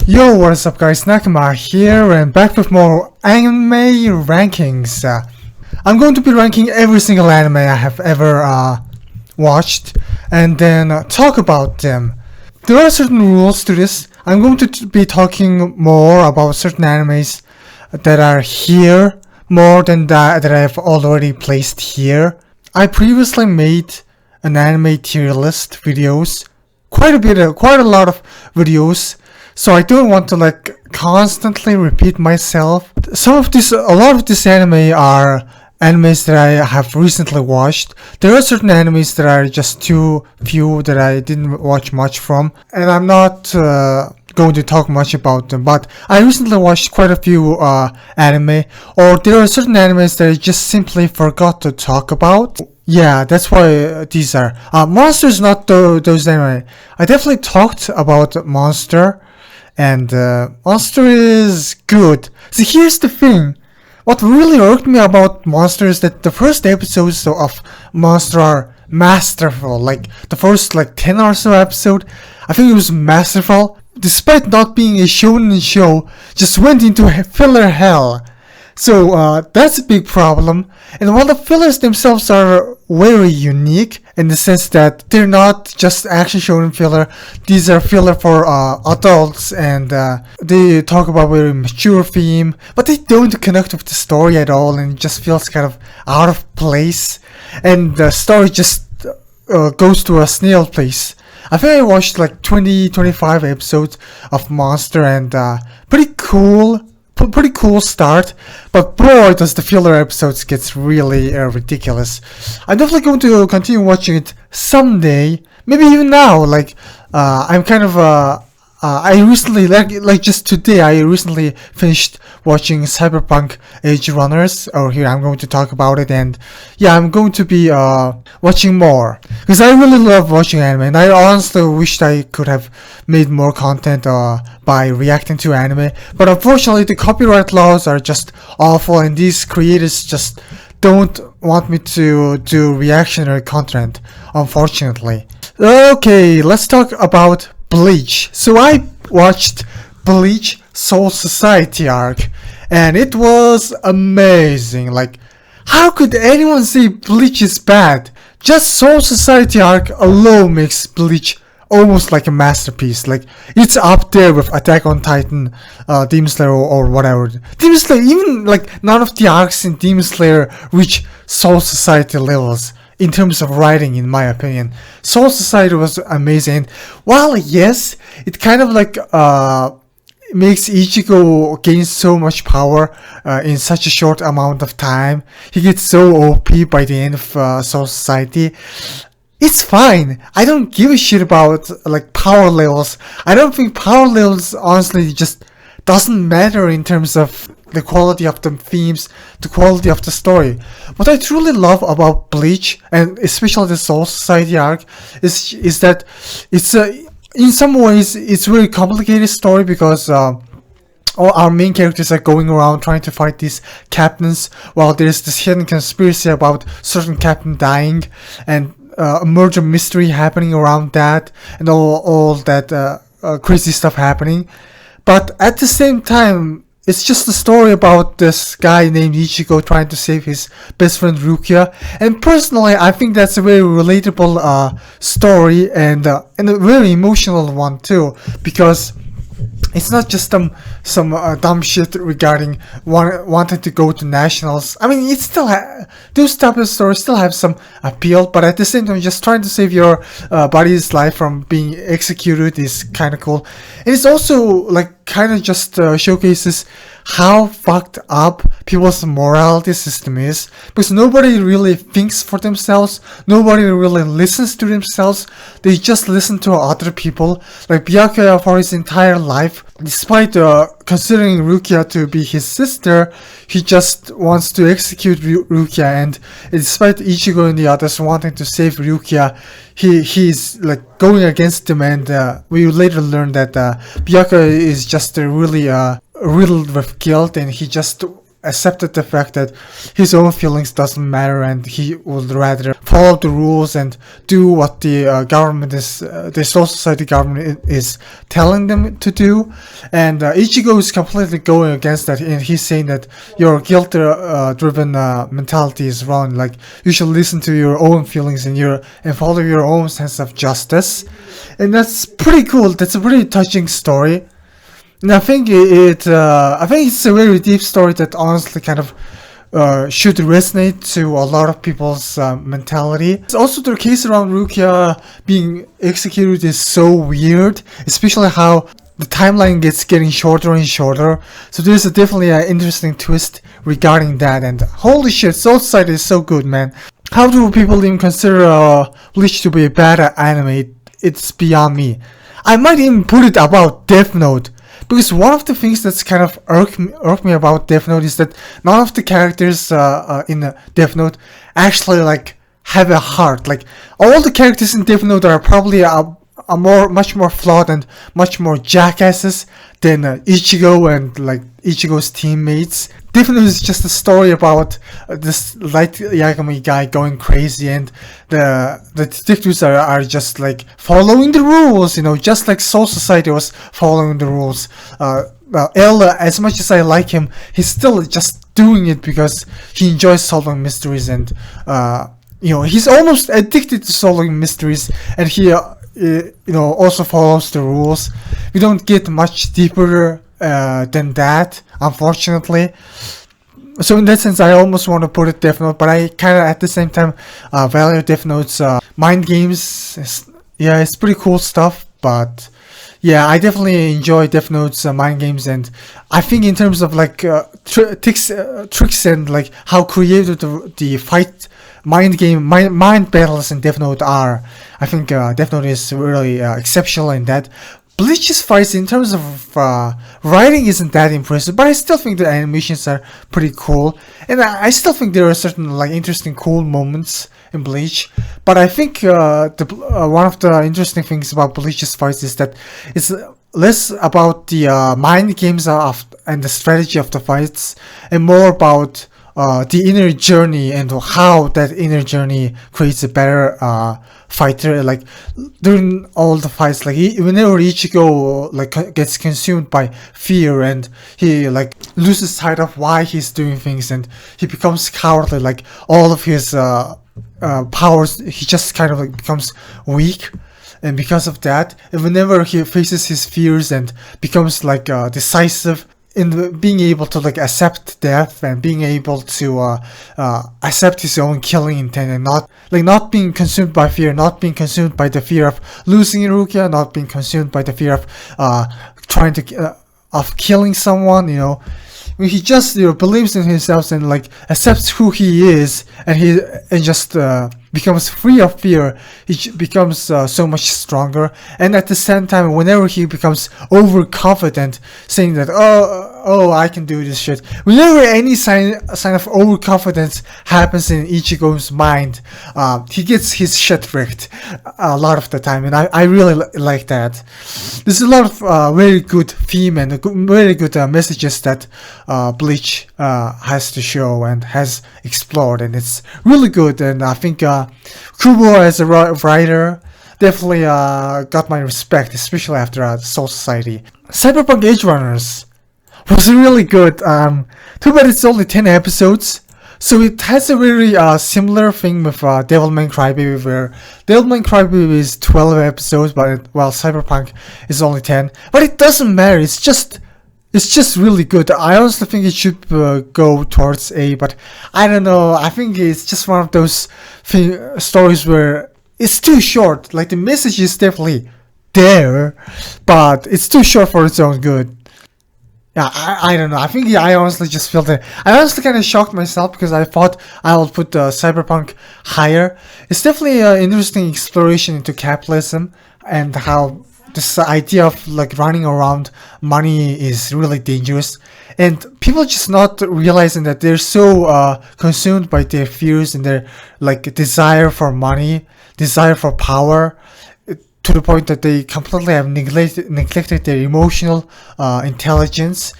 Yo, what is up guys, Nakama here and back with more anime rankings. I'm going to be ranking every single anime I have ever watched and then talk about them. There are certain rules to this. I'm going to be talking more about certain animes that are here more than that I have already placed here. I previously made an anime tier list videos, quite a lot of videos. So I don't want to constantly repeat myself. A lot of this anime are animes that I have recently watched. There are certain animes that are just too few that I didn't watch much from, and I'm not going to talk much about them. But I recently watched quite a few anime, or there are certain animes that I just simply forgot to talk about. Yeah, that's why these are. Monster is not those anime. I definitely talked about Monster. And Monster is good. So here's the thing. What really irked me about Monster is that the first episodes of Monster are masterful. Like the first 10 or so episode, I think it was masterful. Despite not being a shonen show, just went into filler hell. So that's a big problem. And while the fillers themselves are very unique in the sense that they're not just action shonen filler, these are filler for adults, and they talk about very mature theme, but they don't connect with the story at all, and it just feels kind of out of place, and the story just goes to a snail pace. I think I watched 20-25 episodes of Monster, and pretty cool start, but boy does the filler episodes gets really ridiculous. I'm definitely going to continue watching it someday, maybe even now. I'm kind of I recently, just today, I recently finished watching Cyberpunk Edgerunners. Here I'm going to talk about it, and yeah, I'm going to be watching more because I really love watching anime, and I honestly wished I could have made more content by reacting to anime, but unfortunately the copyright laws are just awful, and these creators just don't want me to do reactionary content, unfortunately. Okay, let's talk about Bleach. So I watched Bleach Soul Society arc, and it was amazing. How could anyone say Bleach is bad? Just Soul Society arc alone makes Bleach almost like a masterpiece. It's up there with Attack on Titan, Demon Slayer, or whatever. Demon Slayer, even none of the arcs in Demon Slayer reach Soul Society levels in terms of writing, in my opinion. Soul Society was amazing. While yes, it kind of makes Ichigo gain so much power in such a short amount of time. He gets so OP by the end of Soul Society. It's fine. I don't give a shit about power levels. I don't think power levels honestly just doesn't matter in terms of the quality of the themes, the quality of the story. What I truly love about Bleach, and especially the Soul Society arc, is that it's in some ways it's a very complicated story because all our main characters are going around trying to fight these captains, while there's this hidden conspiracy about certain captain dying, and a murder mystery happening around that, and all that crazy stuff happening. But at the same time, it's just a story about this guy named Ichigo trying to save his best friend Rukia, and personally I think that's a very relatable story, and a very emotional one too, because it's not just some dumb shit regarding wanting to go to nationals. I mean, it still those type of stories still have some appeal, but at the same time, just trying to save your buddy's life from being executed is kind of cool. And it's also kind of just showcases how fucked up people's morality system is, because nobody really thinks for themselves, nobody really listens to themselves, they just listen to other people. Byakuya, for his entire life, despite considering Rukia to be his sister, he just wants to execute Rukia, and despite Ichigo and the others wanting to save Rukia, he's going against them, and we later learn that Byakuya is just really riddled with guilt, and he just accepted the fact that his own feelings doesn't matter, and he would rather follow the rules and do what the government is, the Soul Society government is telling them to do. And Ichigo is completely going against that, and he's saying that your guilt-driven mentality is wrong. Like, you should listen to your own feelings and follow your own sense of justice. And that's pretty cool. That's a pretty touching story. And I think it's a very deep story that honestly kind of should resonate to a lot of people's mentality. It's also the case around Rukia being executed is so weird, especially how the timeline getting shorter and shorter. So there's definitely an interesting twist regarding that. And holy shit, Soul Society is so good, man. How do people even consider Bleach to be a bad anime? It's beyond me. I might even put it about Death Note. Because one of the things that's kind of irked me about Death Note is that none of the characters in Death Note actually like have a heart. Like, all the characters in Death Note are probably much more flawed and much more jackasses than Ichigo and like Ichigo's teammates. Death Note is just a story about this Light Yagami guy going crazy, and the detectives are just like following the rules, you know, just like Soul Society was following the rules. L, as much as I like him, he's still just doing it because he enjoys solving mysteries, and you know, he's almost addicted to solving mysteries, and he you know, also follows the rules. We don't get much deeper than that, unfortunately. So in that sense, I almost want to put it Death Note, but I kind of at the same time value Death Note's mind games. Yeah, it's pretty cool stuff, but yeah, I definitely enjoy Death Note's mind games, and I think in terms of like tricks and like how creative the fight mind battles in Death Note are, I think Death Note is really exceptional in that. Bleach's fights in terms of writing isn't that impressive, but I still think the animations are pretty cool, and I still think there are certain like interesting cool moments in Bleach. But I think one of the interesting things about Bleach's fights is that it's less about the mind games and the strategy of the fights, and more about the inner journey and how that inner journey creates a better fighter. Like, during all the fights, like whenever Ichigo like gets consumed by fear and he like loses sight of why he's doing things and he becomes cowardly, like all of his powers, he just kind of like becomes weak. And because of that, and whenever he faces his fears and becomes like decisive in being able to like accept death and being able to accept his own killing intent, and not being consumed by fear, not being consumed by the fear of losing Rukia, not being consumed by the fear of trying to of killing someone, you know. When he just, you know, believes in himself and like accepts who he is, and just becomes free of fear, he becomes so much stronger. And at the same time, whenever he becomes overconfident, saying that oh I can do this shit, whenever any sign of overconfidence happens in Ichigo's mind, he gets his shit wrecked a lot of the time, and I really like that. There's a lot of very good theme and very good messages that Bleach has to show and has explored, and it's really good. And I think Kubo as a writer definitely got my respect, especially after Soul Society. Cyberpunk Edgerunners was really good. Too bad it's only 10 episodes. So it has a very similar thing with Devilman Crybaby, where Devilman Crybaby is 12 episodes, but while Cyberpunk is only 10. But it doesn't matter. It's just really good. I honestly think it should go towards A, but I don't know. I think it's just one of those stories where it's too short. Like, the message is definitely there, but it's too short for its own good. Yeah, I don't know. I think I honestly just felt it. I honestly kind of shocked myself because I thought I would put Cyberpunk higher. It's definitely an interesting exploration into capitalism and how this idea of like running around money is really dangerous, and people just not realizing that they're so consumed by their fears and their like desire for money, desire for power, to the point that they completely have neglected their emotional intelligence.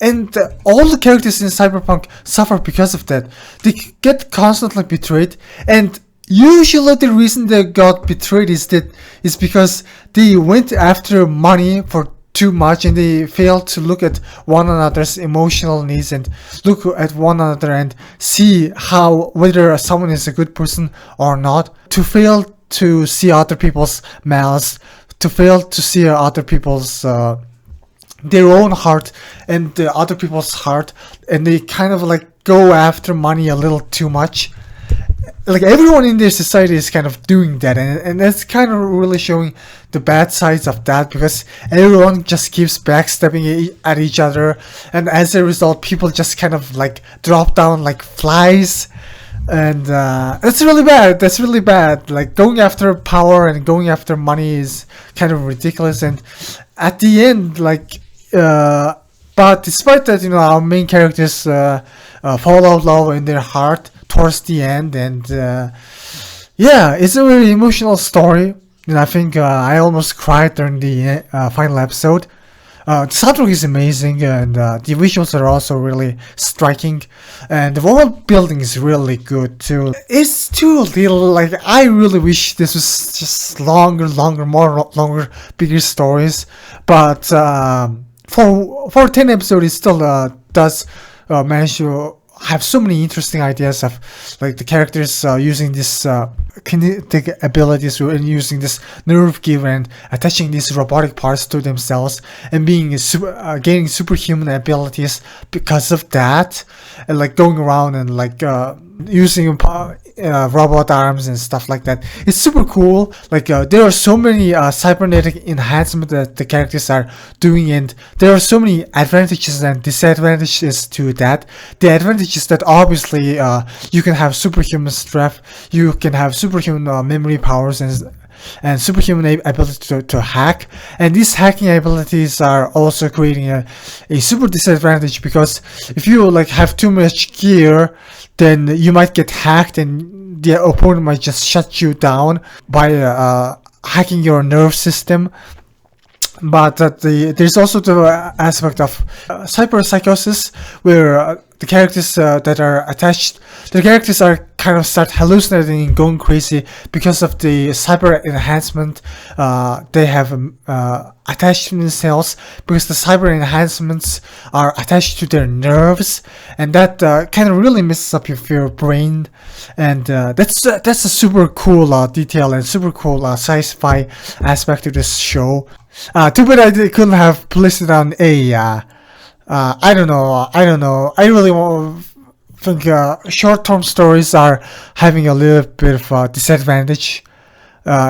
And all the characters in Cyberpunk suffer because of that. They get constantly betrayed, and usually the reason they got betrayed is because they went after money for too much, and they failed to look at one another's emotional needs and look at one another and see whether someone is a good person or not. To fail to see other people's malice, to fail to see other people's their own heart and the other people's heart, and they kind of like go after money a little too much. Like everyone in their society is kind of doing that, and that's kind of really showing the bad sides of that, because everyone just keeps backstabbing at each other, and as a result people just kind of like drop down like flies, and that's really bad. Like going after power and going after money is kind of ridiculous, and at the end, like but despite that, our main characters fall out love in their heart towards the end, and yeah, it's a very emotional story, and I think I almost cried during the final episode. The soundtrack is amazing, and the visuals are also really striking, and the world building is really good too. It's too little, like I really wish this was just longer, bigger stories, but for 10 episodes it still does manage to have so many interesting ideas of like the characters using this kinetic abilities and using this nerve gear and attaching these robotic parts to themselves and being gaining superhuman abilities because of that, and like going around and like using robot arms and stuff like that. It's super cool. Like there are so many cybernetic enhancements that the characters are doing, and there are so many advantages and disadvantages to that. The advantage is that obviously you can have superhuman strength, you can have superhuman memory powers and superhuman ability to hack, and these hacking abilities are also creating a super disadvantage, because if you like have too much gear, then you might get hacked and the opponent might just shut you down by hacking your nerve system. But there's also the aspect of cyberpsychosis, where the characters that are attached, the characters are kind of start hallucinating and going crazy because of the cyber enhancement they have attached to themselves, because the cyber enhancements are attached to their nerves, and that kind of really messes up your brain, and that's a super cool detail and super cool sci-fi aspect of this show. Too bad I couldn't have placed it on A. I don't know. I really think short-term stories are having a little bit of a disadvantage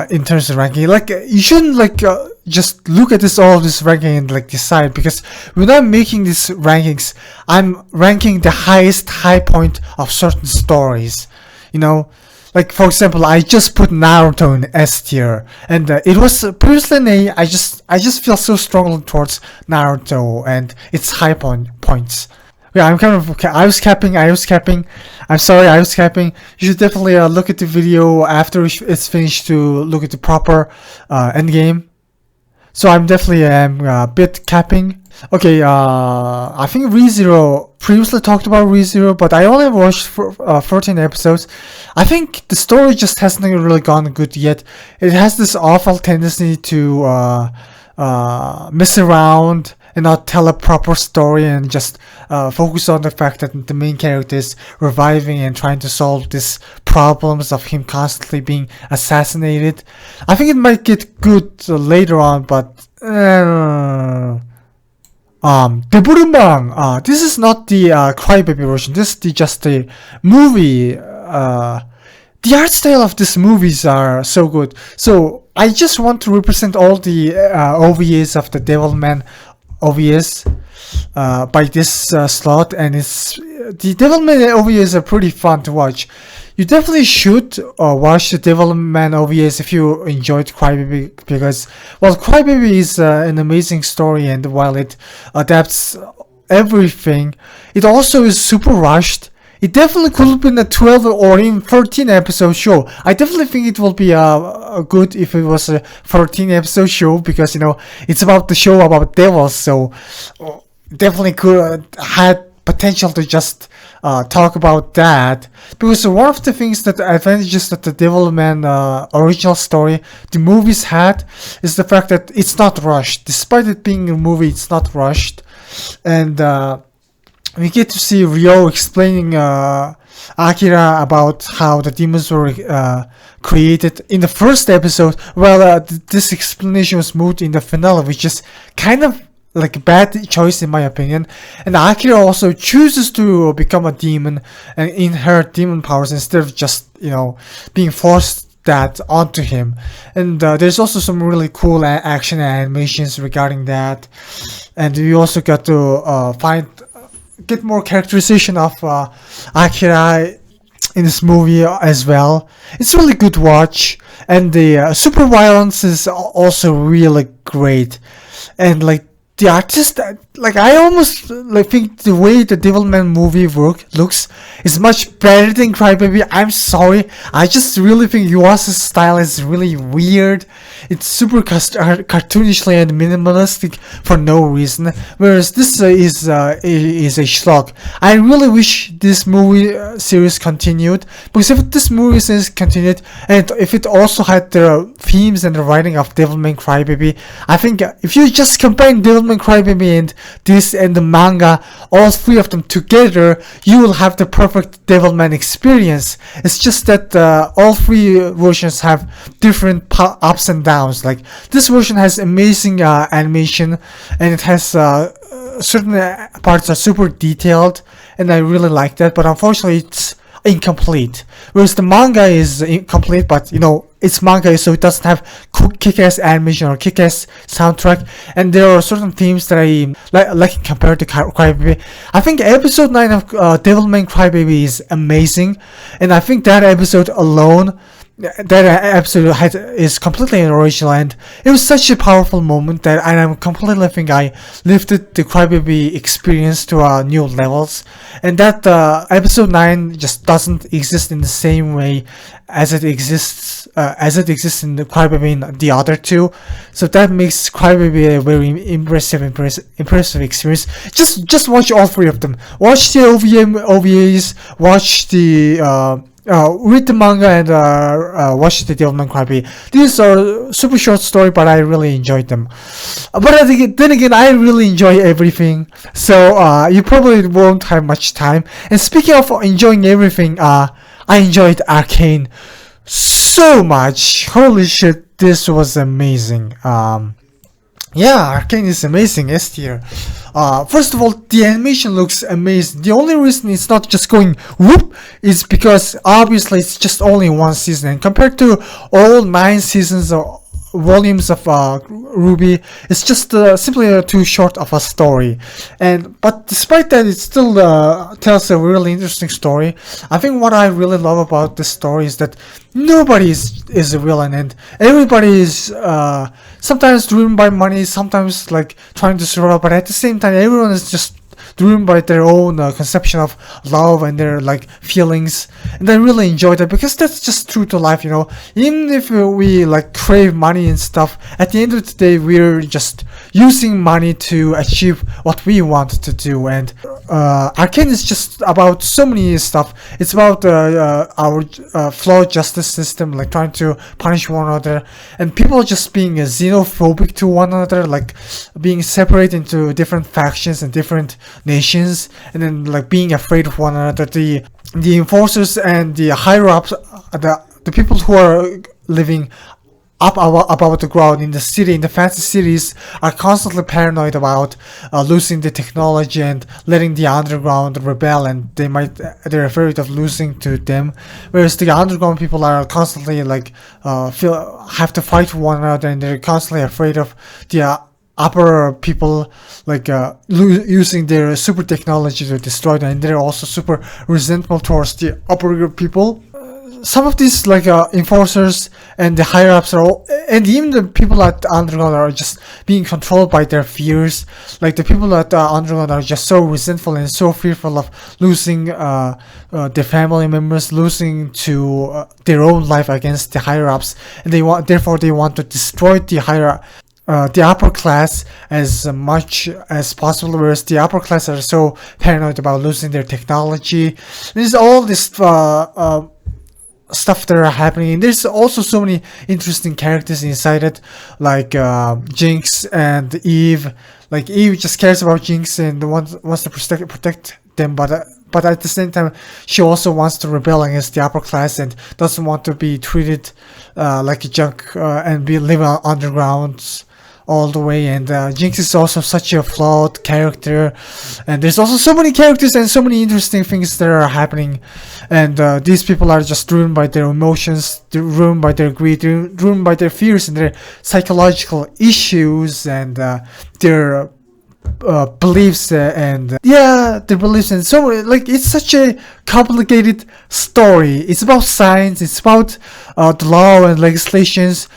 in terms of ranking. Like you shouldn't like just look at all of this ranking and like decide, because when I'm making these rankings, I'm ranking the highest high point of certain stories. Like for example, I just put Naruto in S tier, and it was previously an A. I just feel so strongly towards Naruto and its high points. Yeah, I'm kind of I was capping. I'm sorry, I was capping. You should definitely look at the video after it's finished to look at the proper end game. So I'm definitely a bit capping. Okay, I think ReZero previously talked about ReZero, but I only watched 14 episodes. I think the story just hasn't really gone good yet. It has this awful tendency to mess around and not tell a proper story and just focus on the fact that the main character is reviving and trying to solve these problems of him constantly being assassinated. I think it might get good later on, but Devilman, this is not the Crybaby version. This is just the movie. The art style of these movies are so good. So I just want to represent all the OVAs of the Devilman OVAs by this slot, and the Devilman OVAs are pretty fun to watch. You definitely should watch the Devilman OVAs if you enjoyed Crybaby, because Crybaby is an amazing story, and while it adapts everything, it also is super rushed. It definitely could have been a 12 or even 13 episode show. I definitely think it will be good if it was a 14 episode show, because it's about the show about devils. So definitely could had potential to just talk about that, because one of the things that advantages that the Devilman original story, the movies had, is the fact that it's not rushed. Despite it being a movie, it's not rushed, and we get to see Ryo explaining Akira about how the demons were created in the first episode. Well, this explanation was moved in the finale, which is kind of like a bad choice in my opinion. And Akira also chooses to become a demon and inherit demon powers instead of just, being forced that onto him. And there's also some really cool action animations regarding that. And we also got to get more characterization of Akira in this movie as well. It's a really good watch, and the super violence is also really great. And like the artist, like I almost think the way the Devilman movie looks is much better than Crybaby. I'm sorry, I just really think Yuasa's style is really weird. It's super cartoonishly and minimalistic for no reason, whereas this is a schlock. I really wish this movie series continued, because if this movie series continued, and if it also had the themes and the writing of Devilman Crybaby, I think if you just combine Devilman Crybaby and this and the manga, all three of them together, you will have the perfect Devilman experience. It's just that all three versions have different ups and downs. Like this version has amazing animation, and it has certain parts are super detailed, and I really like that. But unfortunately, it's incomplete. Whereas the manga is complete, but it's manga, so it doesn't have kick-ass animation or kick-ass soundtrack, and there are certain themes that I like compared to Crybaby. I think episode 9 of Devilman Crybaby is amazing, and I think that episode alone, is completely original, and it was such a powerful moment that I completely think I lifted the Crybaby experience to new levels, and that episode 9 just doesn't exist in the same way as it exists in the Crybaby in the other two. So that makes Crybaby a very impressive experience. Just watch all three of them. Watch the OVAs, watch the read the manga, and watch the Devilman Crybaby. These are super short story, but I really enjoyed them. But then again, I really enjoy everything, so you probably won't have much time. And speaking of enjoying everything, I enjoyed Arcane so much. Holy shit, this was amazing. Yeah, Arcane is amazing, S tier. First of all, the animation looks amazing. The only reason it's not just going whoop is because obviously it's just only one season, and compared to all 9 seasons or volumes of RWBY, it's just simply too short of a story. But despite that, it still tells a really interesting story. I think what I really love about this story is that nobody is a villain, and everybody is sometimes driven by money, sometimes like trying to survive, but at the same time everyone is just driven by their own conception of love and their like feelings, and I really enjoy that, because that's just true to life. Even if we like crave money and stuff, at the end of the day we're just using money to achieve what we want to do. And Arcane is just about so many stuff. It's about our flawed justice system, like trying to punish one another, and people just being xenophobic to one another, like being separated into different factions and different nations, and then like being afraid of one another. The enforcers and the higher ups, the people who are living up above the ground in the city, in the fancy cities, are constantly paranoid about losing the technology and letting the underground rebel, and they're afraid of losing to them. Whereas the underground people are constantly like have to fight one another, and they're constantly afraid of the upper people like using their super technology to destroy them, and they're also super resentful towards the upper people. Some of these like enforcers and the higher ups and even the people at the underground are just being controlled by their fears. Like the people at the underground are just so resentful and so fearful of losing their family members, losing to their own life against the higher ups, and therefore they want to destroy the higher the upper class as much as possible, whereas the upper class are so paranoid about losing their technology. There's all this stuff that are happening. There's also so many interesting characters inside it, like Jinx and Eve. Like Eve just cares about Jinx and wants to protect them, but at the same time, she also wants to rebel against the upper class and doesn't want to be treated like a junk and be living underground all the way. And Jinx is also such a flawed character, and there's also so many characters and so many interesting things that are happening, and these people are just ruined by their emotions, ruined by their greed, ruined by their fears and their psychological issues, and their beliefs and their beliefs. And so like it's such a complicated story. It's about science, it's about the law and legislations,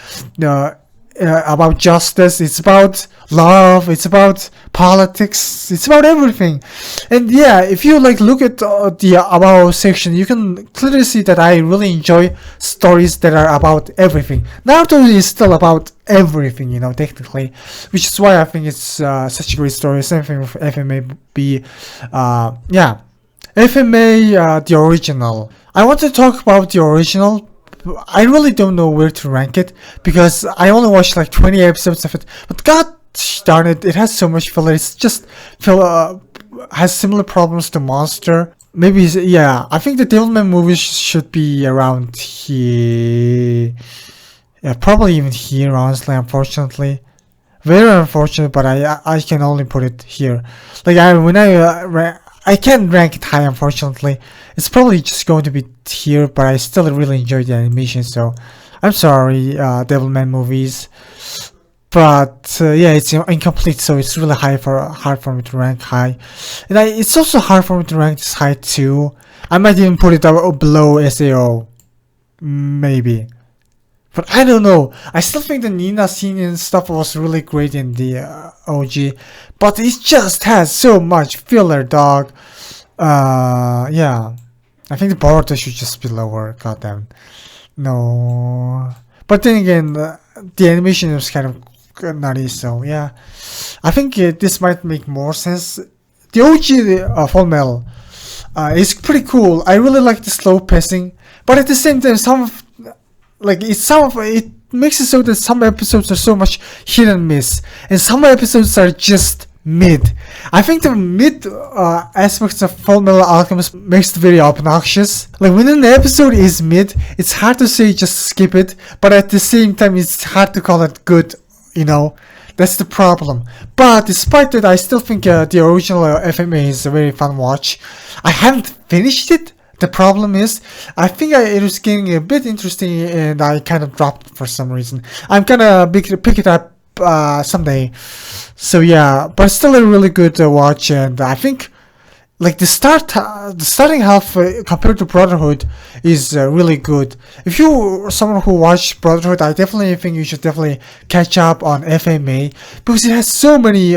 about justice, it's about love, it's about politics, it's about everything. And yeah, if you like look at the about section, you can clearly see that I really enjoy stories that are about everything. Naruto is still about everything, you know, technically, which is why I think it's such a great story. Same thing with FMAB. FMA, the original. I want to talk about the original. I really don't know where to rank it because I only watched like 20 episodes of it, but god darn it, it has so much filler. It's just has similar problems to Monster. Maybe, yeah, I think the Devilman movies should be around here. Yeah, probably even here, honestly, unfortunately. Very unfortunate, but I can only put it here. Like, I can't rank it high, unfortunately. It's probably just going to be here, but I still really enjoy the animation, so I'm sorry, Devilman movies. But yeah, it's incomplete, so it's really hard for me to rank high. And it's also hard for me to rank this high too. I might even put it below SAO. Maybe. But I don't know. I still think the Nina scene and stuff was really great in the OG. But it just has so much filler, dog. Yeah. I think the Boruto should just be lower. Goddamn. No. But then again, the animation was kind of nutty, so yeah. I think this might make more sense. The OG Full Metal is pretty cool. I really like the slow pacing. But at the same time, it makes it so that some episodes are so much hit and miss, and some episodes are just mid. I think the mid aspects of Full Metal Alchemist makes it very obnoxious. Like when an episode is mid, it's hard to say just skip it, but at the same time it's hard to call it good, you know. That's the problem. But despite that, I still think the original FMA is a very fun watch. I haven't finished it. The problem is, I think it was getting a bit interesting and I kind of dropped it for some reason. I'm gonna pick it up someday. So yeah, but still a really good watch, and I think like the starting half compared to Brotherhood is really good. If you're someone who watched Brotherhood, I definitely think you should definitely catch up on FMA because it has so many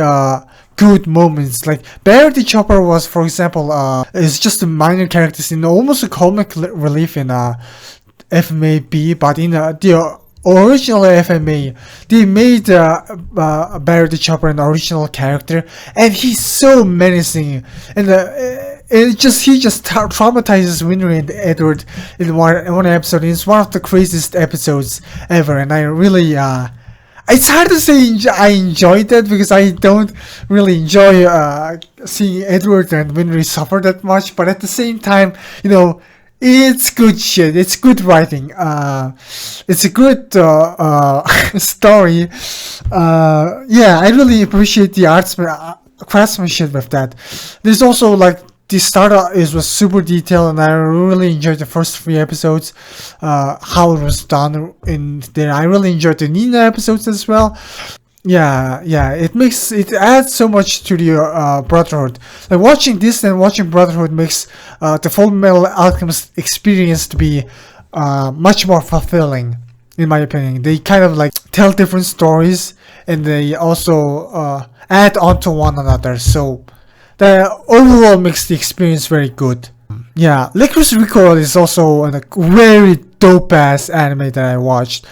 good moments. Like Barry the Chopper was, for example, is just a minor character in almost a comic relief in FMA, but in the original FMA, they made Barry the Chopper an original character, and he's so menacing, and he just traumatizes Winry and Edward in one episode. It's one of the craziest episodes ever, and I really it's hard to say I enjoyed that because I don't really enjoy seeing Edward and Winry suffer that much, but at the same time, you know, it's good shit. It's good writing. It's a good story. Yeah, I really appreciate the craftsmanship with that. There's also like the start was super detailed, and I really enjoyed the first 3 episodes. How it was done in there. I really enjoyed the Nina episodes as well. Yeah, it adds so much to the Brotherhood. Like watching this and watching Brotherhood makes the Full Metal Alchemist experience to be much more fulfilling, in my opinion. They kind of like tell different stories, and they also add on to one another. So the overall makes the experience very good. Yeah, Lycoris Recoil is also a very dope ass anime that I watched.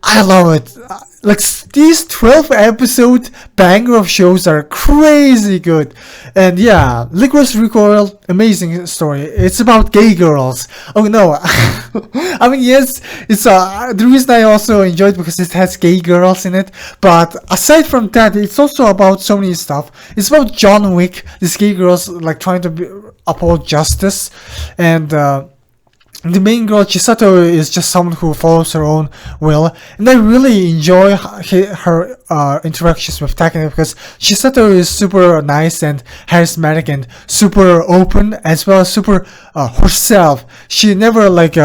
I love it. like these 12 episode banger of shows are crazy good. And yeah, Lycoris Recoil, amazing story. It's about gay girls. Oh no, I mean yes, it's the reason I also enjoyed because it has gay girls in it. But aside from that, it's also about so many stuff. It's about John Wick, these gay girls like trying to uphold justice, and the main girl Chisato is just someone who follows her own will, and I really enjoy her interactions with Takane because Chisato is super nice and charismatic and super open, as well as super herself. She never like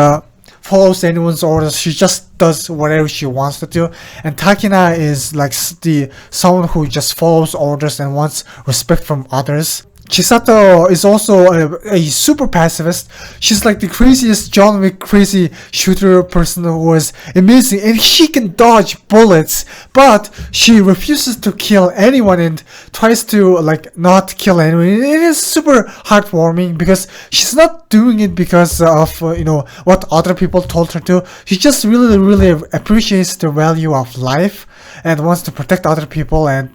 follows anyone's orders. She just does whatever she wants to do. And Takina is like someone who just follows orders and wants respect from others. Chisato is also a super pacifist. She's like the craziest John Wick crazy shooter person who is amazing, and she can dodge bullets, but she refuses to kill anyone and tries to like not kill anyone. It is super heartwarming because she's not doing it because of what other people told her to. She just really appreciates the value of life and wants to protect other people, and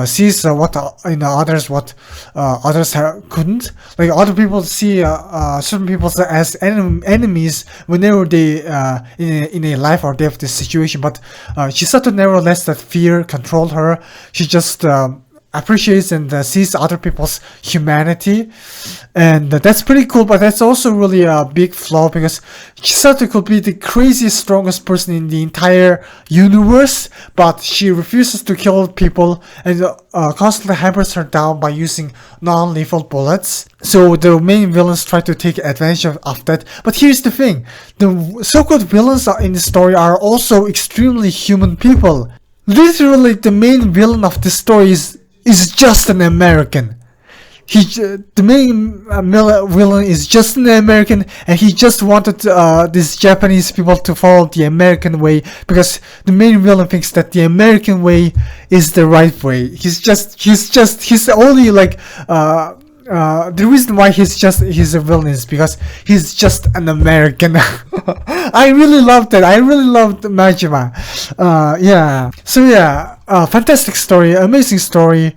sees what others couldn't. Like other people see certain people as enemies whenever they in a life or death situation, but Chisato never lets that fear control her. She just appreciates and sees other people's humanity, and that's pretty cool. But that's also really a big flaw because Chisato could be the craziest, strongest person in the entire universe, but she refuses to kill people and constantly hammers her down by using non-lethal bullets. So the main villains try to take advantage of that. But here's the thing: the so-called villains in the story are also extremely human people. Literally, the main villain of the story is just an American. The main villain is just an American, and he just wanted these Japanese people to follow the American way because the main villain thinks that the American way is the right way. He's only like the reason why he's a villain is because he's just an American. I really loved that. I really loved Majima. Yeah. So yeah, fantastic story, amazing story.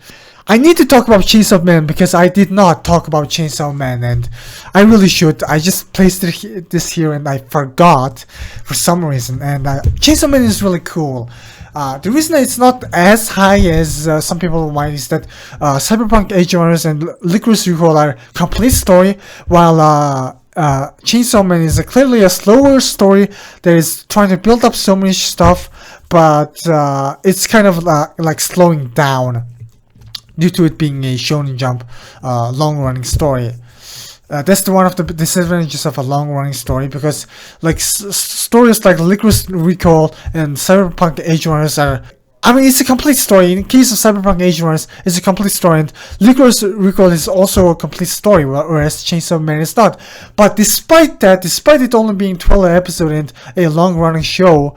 I need to talk about Chainsaw Man because I did not talk about Chainsaw Man, and I really should. I just placed this here and I forgot for some reason. And Chainsaw Man is really cool. The reason it's not as high as some people might is that Cyberpunk Edgerunners and Lycoris Recoil are complete story, while Chainsaw Man is clearly a slower story that is trying to build up so much stuff, but it's kind of like slowing down due to it being a Shonen Jump long-running story. That's one of the disadvantages of a long-running story, because like stories like Lycoris Recoil and Cyberpunk Edgerunners are, I mean, it's a complete story. In case of Cyberpunk Edgerunners, it's a complete story, and Lycoris Recoil is also a complete story, whereas Chainsaw Man is not. But despite that, despite it only being 12 episodes and a long-running show,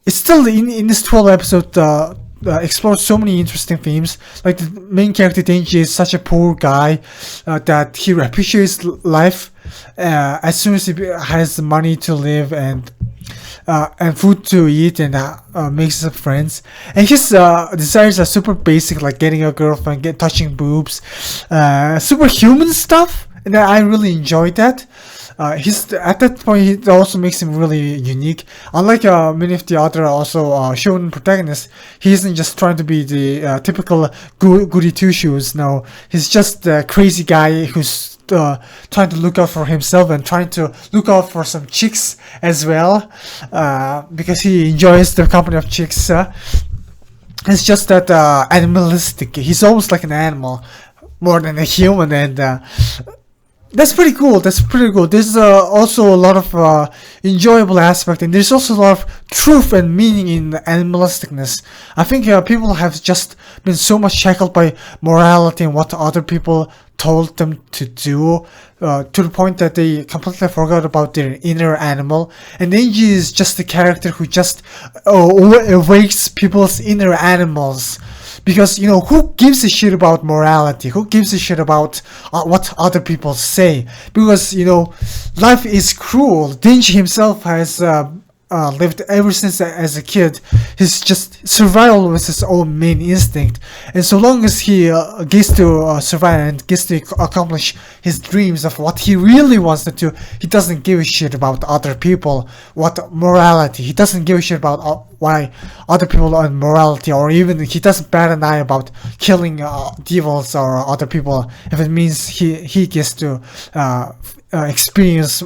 it's still in this 12 episode explores so many interesting themes. Like the main character Denji is such a poor guy that he appreciates life as soon as he has the money to live and food to eat, and makes up friends. And his desires are super basic, like getting a girlfriend, touching boobs, superhuman stuff, and I really enjoyed that. He's at that point, it also makes him really unique. Unlike many of the other also shonen protagonists, he isn't just trying to be the typical goody two shoes. No, he's just a crazy guy who's trying to look out for himself and trying to look out for some chicks as well, because he enjoys the company of chicks. It's just that animalistic. He's almost like an animal more than a human, and that's pretty cool. That's pretty cool. There's also a lot of enjoyable aspect, and there's also a lot of truth and meaning in animalisticness. I think people have just been so much shackled by morality and what other people told them to do, to the point that they completely forgot about their inner animal. And Denji is just a character who just awakes people's inner animals. Because, who gives a shit about morality? Who gives a shit about what other people say? Because, life is cruel. Denji himself has lived ever since as a kid. His just survival was his own main instinct, and so long as he gets to survive and gets to accomplish his dreams of what he really wants to do, he doesn't give a shit about other people, what morality. He doesn't give a shit about why other people are morality, or even he doesn't bat an eye about killing devils or other people if it means he gets to experience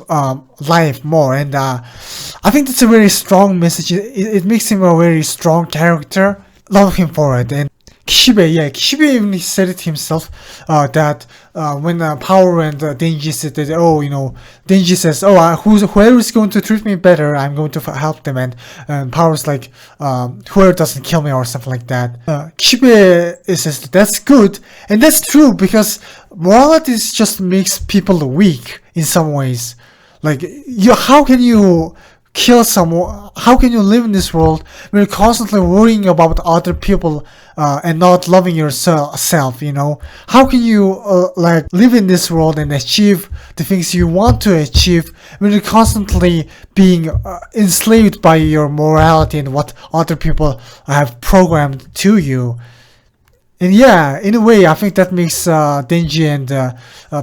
life more. And I think that's a very strong message. It makes him a very strong character. Love him for it. And Kishibe even said it himself, that when Power and Denji said that, Denji says, whoever is going to treat me better, I'm going to help them, and Power's like, whoever doesn't kill me or something like that. Kishibe says that's good, and that's true, because morality just makes people weak in some ways. Like, how can you kill someone? How can you live in this world when you're constantly worrying about other people and not loving yourself? How can you live in this world and achieve the things you want to achieve when you're constantly being enslaved by your morality and what other people have programmed to you? And yeah, in a way, I think that makes Denji and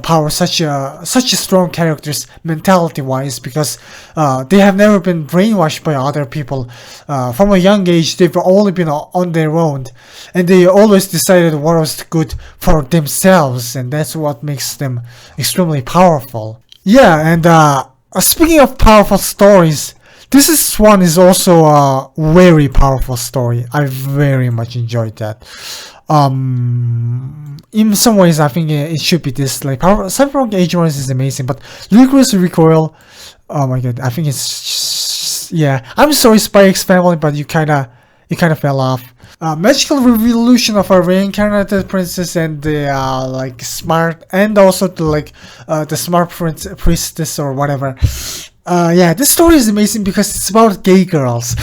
Power such a strong characters mentality-wise, because they have never been brainwashed by other people. From a young age, they've only been on their own, and they always decided what was good for themselves, and that's what makes them extremely powerful. Yeah, and speaking of powerful stories, this one is also a very powerful story. I very much enjoyed that. In some ways, I think it should be this. Like, Cyberpunk Edgerunners is amazing, but Lycoris Recoil, oh my god, I think it's just, yeah. I'm sorry, Spy X Family, but you kind of fell off. Magical revolution of a reincarnated princess and the smart, and also the smart priestess or whatever. Yeah, this story is amazing because it's about gay girls.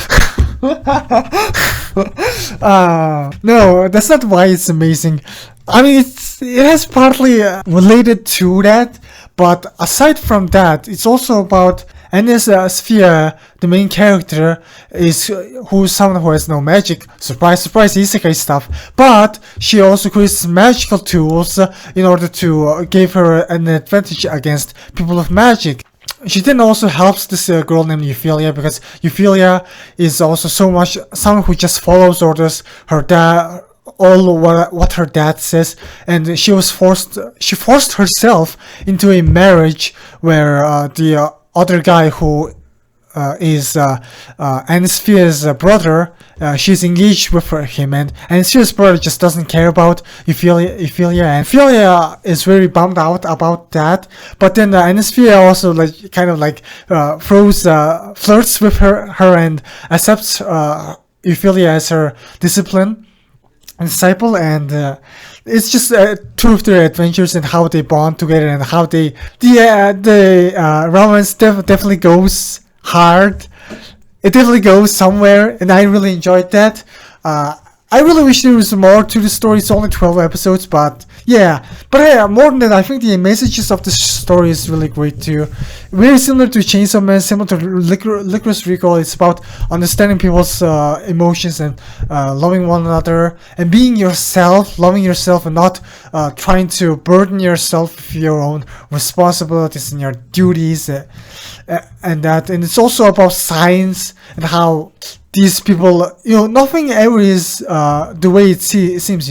No, that's not why it's amazing. I mean, it has partly related to that, but aside from that, it's also about Sphere, the main character, who's someone who has no magic. Surprise, surprise, isekai stuff. But she also creates magical tools in order to give her an advantage against people with magic. She then also helps this girl named Euphilia, because Euphilia is also someone who just follows orders. Her dad, all what her dad says, and she forced herself into a marriage where the other guy who is Anisphere's brother, she's engaged with him, and Anisphere's brother just doesn't care about Euphilia, and Euphilia is very bummed out about that. But then Anisphere also flirts with her and accepts Euphilia as her disciple, and it's just two of their adventures and how they bond together, and how the romance definitely goes hard. It definitely goes somewhere, and I really enjoyed that. I really wish there was more to the story. It's only 12 episodes, but yeah. But more than that, I think the messages of the story is really great too. Very similar to Chainsaw Man, similar to Lycoris Recoil. It's about understanding people's emotions and loving one another and being yourself, loving yourself, and not trying to burden yourself with your own responsibilities and your duties and that. And it's also about science and how these people, nothing ever is the way it seems,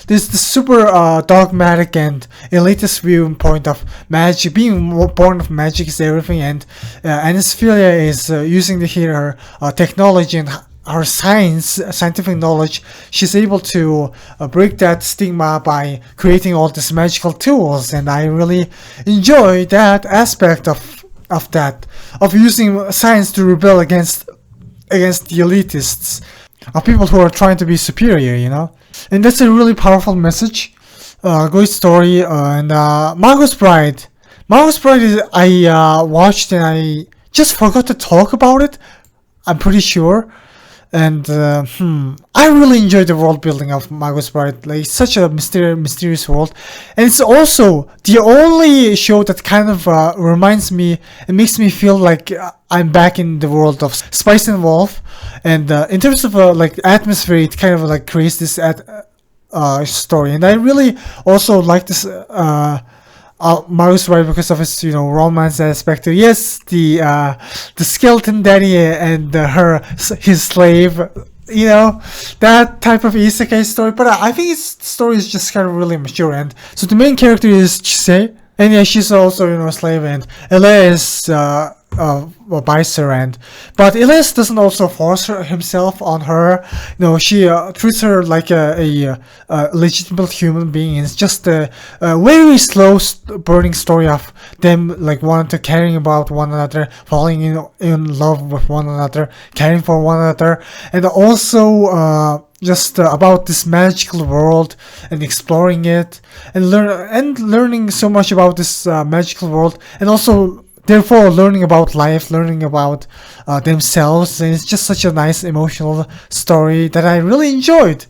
There's the super dogmatic and elitist viewpoint of magic. Being born of magic is everything, and Anispheria is using her technology and her scientific knowledge. She's able to break that stigma by creating all these magical tools, and I really enjoy that aspect of using science to rebel against the elitists, of people who are trying to be superior, And that's a really powerful message. Great story. And Magus Bride. Magus Bride is, I watched and I just forgot to talk about it. I'm pretty sure. And I really enjoy the world building of Magus Bride. Like, it's such a mysterious world, and it's also the only show that kind of reminds me and makes me feel like I'm back in the world of Spice and Wolf. And in terms of like atmosphere, it kind of like creates this story, and I really also like this Magus Bride because of its romance aspect. Yes, the skeleton daddy and his slave, that type of isekai story. But I think its story is just kind of really mature. And so the main character is Chise, and yeah, she's also a slave, and Elias buys her, but Elias doesn't also force himself on her. She treats her like a legitimate human being. It's just a very slow burning story of them like wanting to caring about one another, falling in love with one another, caring for one another, and also just about this magical world and exploring it and learning so much about this magical world, and also therefore learning about life, learning about themselves. And it's just such a nice emotional story that I really enjoyed.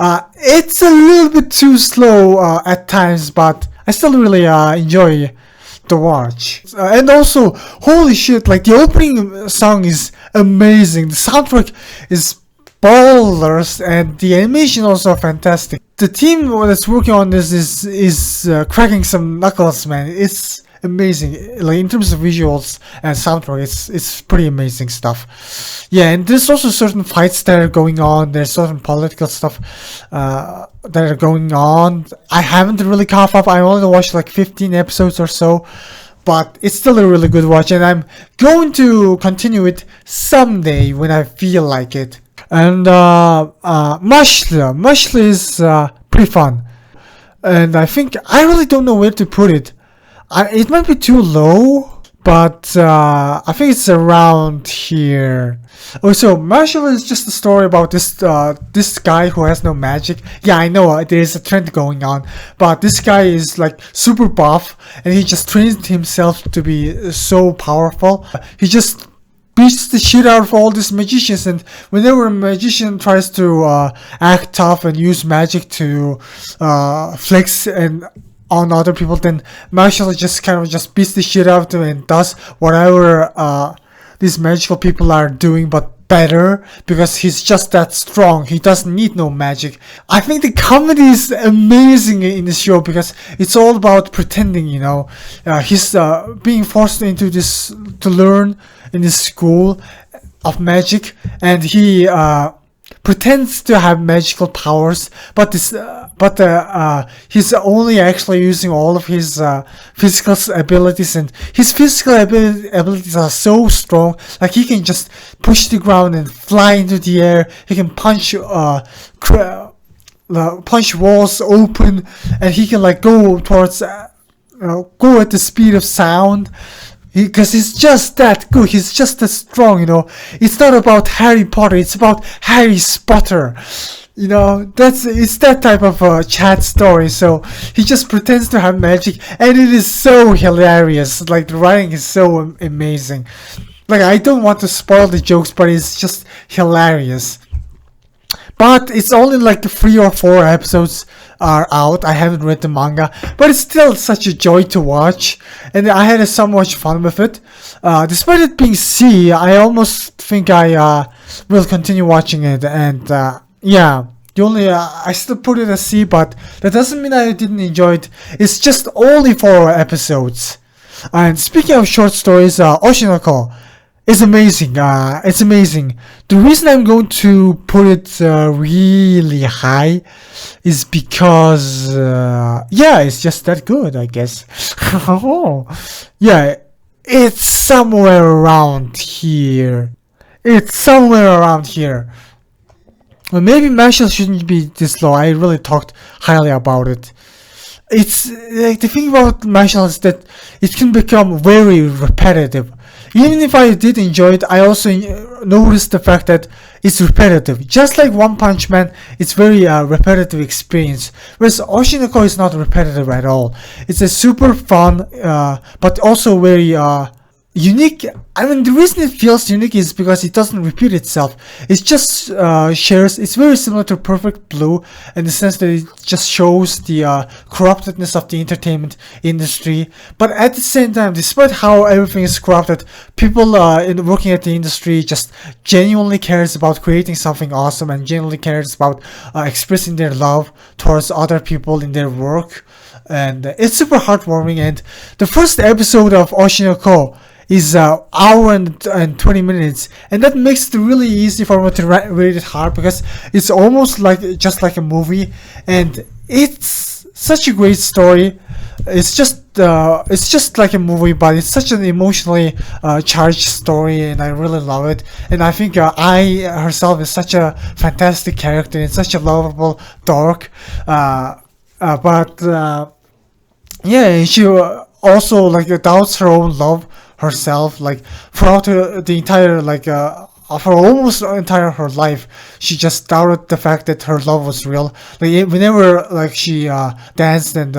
It's a little bit too slow at times, but I still really enjoy the watch. And also, holy shit, like the opening song is amazing, the soundtrack is ballers, and the animation also fantastic. The team that's working on this is cracking some knuckles, man. It's amazing. Like in terms of visuals and soundtrack, it's pretty amazing stuff. Yeah, and there's also certain fights that are going on. There's certain political stuff that are going on. I haven't really caught up. I only watched like 15 episodes or so, but it's still a really good watch, and I'm going to continue it someday when I feel like it. And Mashle is pretty fun, and I think I really don't know where to put it. It might be too low, but I think it's around here. Oh, so Mashle is just a story about this guy who has no magic. Yeah, I know there is a trend going on, but this guy is like super buff, and he just trained himself to be so powerful. He just beats the shit out of all these magicians, and whenever a magician tries to act tough and use magic to flex and on other people, then Mashle just kind of just beats the shit out of them and does whatever these magical people are doing, but better, because he's just that strong. He doesn't need no magic. I think the comedy is amazing in this show because it's all about pretending, he's being forced into this to learn in this school of magic, and he pretends to have magical powers, but he's only actually using all of his physical abilities, and his physical abilities are so strong. Like he can just push the ground and fly into the air. He can punch walls open, and he can like go towards go at the speed of sound. Because he's just that good, he's just that strong, It's not about Harry Potter, it's about Harry Potter. It's that type of chat story. So he just pretends to have magic, and it is so hilarious. Like the writing is so amazing. Like I don't want to spoil the jokes, but it's just hilarious. But it's only like 3 or 4 episodes are out. I haven't read the manga, but it's still such a joy to watch, and I had so much fun with it. Despite it being C, I almost think I will continue watching it, and yeah, I still put it as C, but that doesn't mean I didn't enjoy it. It's just only 4 episodes. And speaking of short stories, Oshinoko is amazing. It's amazing. The reason I'm going to put it really high is because it's just that good, I guess. Yeah, it's somewhere around here. Well, maybe Mashle shouldn't be this low. I really talked highly about it. It's like the thing about Mashle is that it can become very repetitive. Even if I did enjoy it, I also noticed the fact that it's repetitive. Just like One Punch Man, it's very repetitive experience. Whereas Oshinoko is not repetitive at all. It's a super fun, but also very unique. I mean, the reason it feels unique is because it doesn't repeat itself. It just shares. It's very similar to Perfect Blue in the sense that it just shows the corruptedness of the entertainment industry. But at the same time, despite how everything is corrupted, people working at the industry just genuinely cares about creating something awesome and genuinely cares about expressing their love towards other people in their work. And it's super heartwarming. And the first episode of Oshinoko is hour and 20 minutes, and that makes it really easy for me to rate it hard because it's almost like just like a movie, and it's such a great story. It's just like a movie, but it's such an emotionally charged story, and I really love it. And I think Ai herself is such a fantastic character and such a lovable dork. Yeah, she also like doubts her own love herself, like throughout the entire for almost entire her life. She just doubted the fact that her love was real. Like whenever like she danced and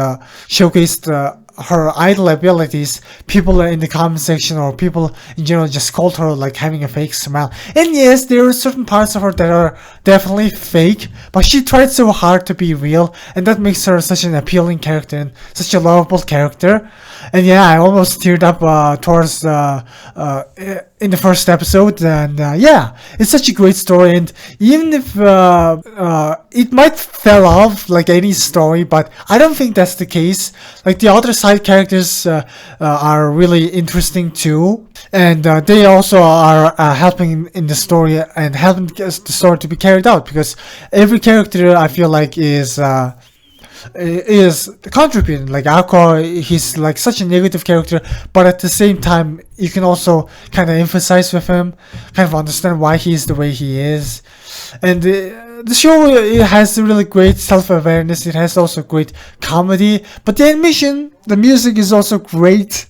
showcased her idol abilities, people in the comment section or people in general just called her like having a fake smile. And yes, there are certain parts of her that are definitely fake, but she tried so hard to be real, and that makes her such an appealing character and such a lovable character. And yeah, I almost teared up towards in the first episode, and yeah, it's such a great story. And even if it might fell off like any story, but I don't think that's the case. Like the other side characters are really interesting too, and they also are helping in the story and helping the story to be carried out, because every character I feel like is contributing. Like Aqua, he's like such a negative character, but at the same time you can also kind of emphasize with him, kind of understand why he is the way he is. And the show, it has really great self-awareness. It has also great comedy, but the animation, the music is also great.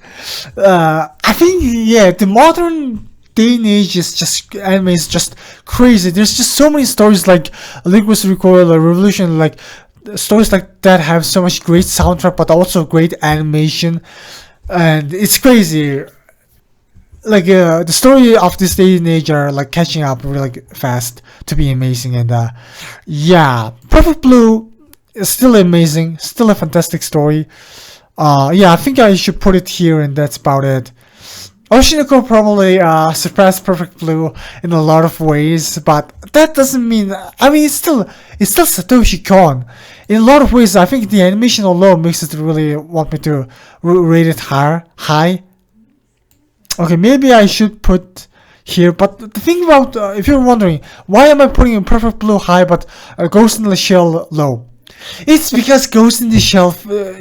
I think, yeah, the modern day and age is just, anime is just crazy. There's just so many stories like Lycoris Recoil or Revolution, like stories like that have so much great soundtrack but also great animation, and it's crazy. Like the story of this day and age are like catching up really fast to be amazing. And yeah, Perfect Blue is still amazing, still a fantastic story. Yeah, I think I should put it here, and that's about it. Oshinoko probably surpassed Perfect Blue in a lot of ways, but that doesn't mean, I mean, it's still Satoshi Kon. In a lot of ways, I think the animation alone makes it really want me to rate it high. Okay, maybe I should put here, but the thing about, if you're wondering, why am I putting in Perfect Blue high but Ghost in the Shell low? It's because Ghost in the Shell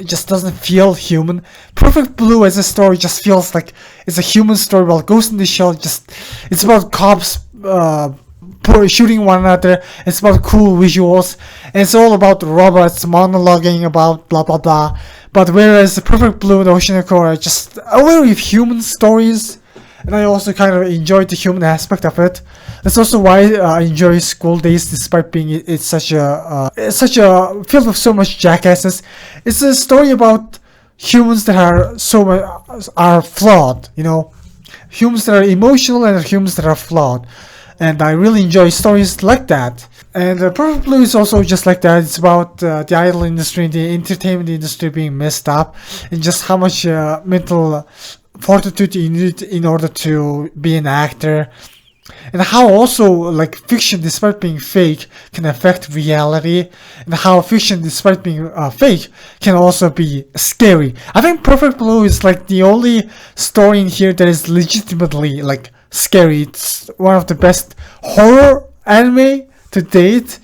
just doesn't feel human. Perfect Blue as a story just feels like it's a human story, while Ghost in the Shell it's about cops shooting one another. It's about cool visuals, and it's all about robots monologuing about blah blah blah. But whereas Perfect Blue and Oshinoko are just a very human stories, and I also kind of enjoyed the human aspect of it. That's also why I enjoy School Days, despite being it's such a filled with so much jackasses. It's a story about humans that are flawed, you know, humans that are emotional and humans that are flawed, and I really enjoy stories like that. And Perfect Blue is also just like that. It's about the idol industry and the entertainment industry being messed up, and just how much mental fortitude you need in order to be an actor, and how also like fiction, despite being fake, can affect reality, and how fiction, despite being fake, can also be scary. I think Perfect Blue is like the only story in here that is legitimately like scary. It's one of the best horror anime to date,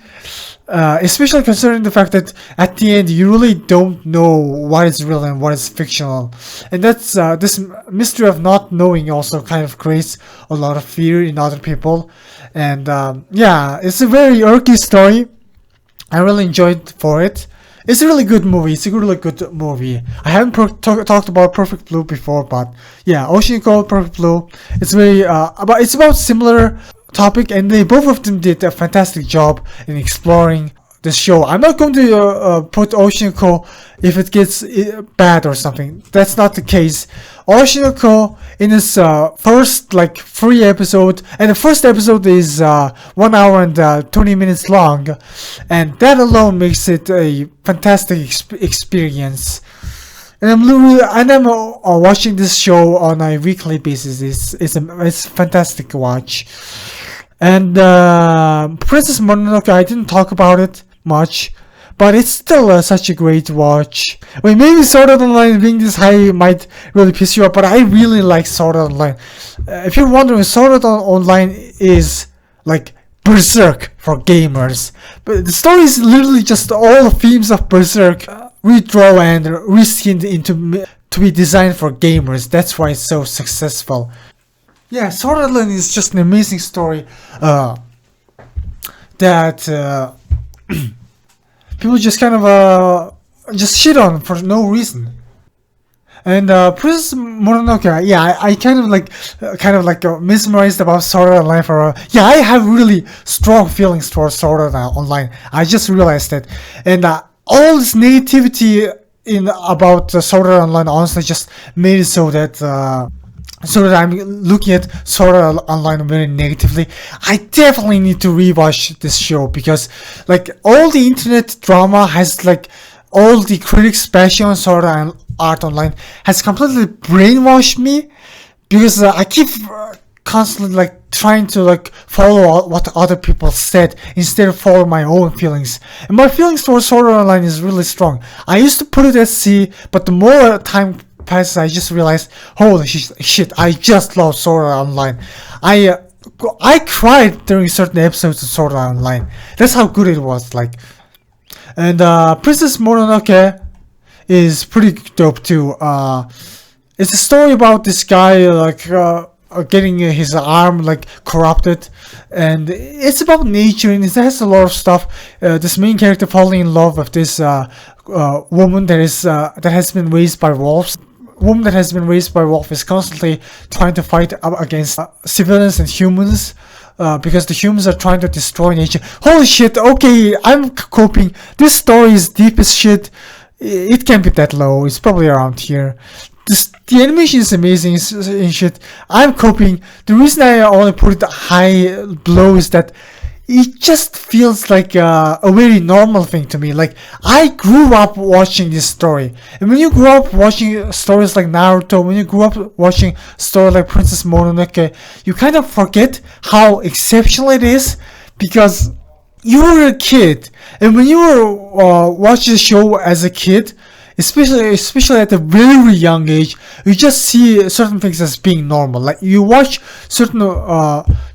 especially considering the fact that at the end you really don't know what is real and what is fictional, and that's this mystery of not knowing also kind of creates a lot of fear in other people. And yeah, it's a very irky story. I really enjoyed for it. It's a really good movie. It's a really good movie. I haven't talked about Perfect Blue before, but yeah, Oshinoko, Perfect Blue. It's very it's about similar topic, and both of them did a fantastic job in exploring this show. I'm not going to put Oshinoko if it gets bad or something. That's not the case. Oshinoko in its first like 3 episodes, and the first episode is 1 hour and 20 minutes long, and that alone makes it a fantastic experience. And I'm watching this show on a weekly basis. It's fantastic to watch. And Princess Mononoke, I didn't talk about it much, but it's still such a great watch. I mean, maybe Sword Art Online being this high might really piss you off, but I really like Sword Art Online. If you're wondering, Sword Art Online is like Berserk for gamers. But the story is literally just all the themes of Berserk redraw and reskinned into to be designed for gamers. That's why it's so successful. Yeah, Sword Art Online is just an amazing story that people just kind of just shit on for no reason. And Princess Mononoke, yeah, I kind of like mesmerized about Sword Art Online for yeah, I have really strong feelings towards Sword Art Online. I just realized that, and all this negativity about Sword Art Online honestly just made it so that I'm looking at Sword Art Online very negatively. I definitely need to rewatch this show because like all the internet drama has like all the critics bashing on Sword Art Online has completely brainwashed me because I keep constantly like trying to like follow what other people said instead of follow my own feelings. And my feelings towards Sword Art Online is really strong. I used to put it at C, but the more time passes, I just realized, holy shit, I just love Sword Art Online. I cried during certain episodes of Sword Art Online. That's how good it was. Like, and Princess Mononoke is pretty dope too. It's a story about this guy like getting his arm like corrupted, and it's about nature, and it has a lot of stuff. This main character falling in love with this woman that has been raised by wolves. Woman that has been raised by wolf is constantly trying to fight against civilians and humans because the humans are trying to destroy nature. Holy shit, okay, I'm coping. This story is deep as shit. It can't be that low. It's probably around here. The animation is amazing and shit. I'm coping. The reason I only put it high below is that it just feels like a very normal thing to me. Like, I grew up watching this story. And when you grew up watching stories like Naruto, when you grew up watching stories like Princess Mononoke, you kind of forget how exceptional it is because you were a kid. And when you were watching the show as a kid, especially at a very young age, you just see certain things as being normal. Like, you watch certain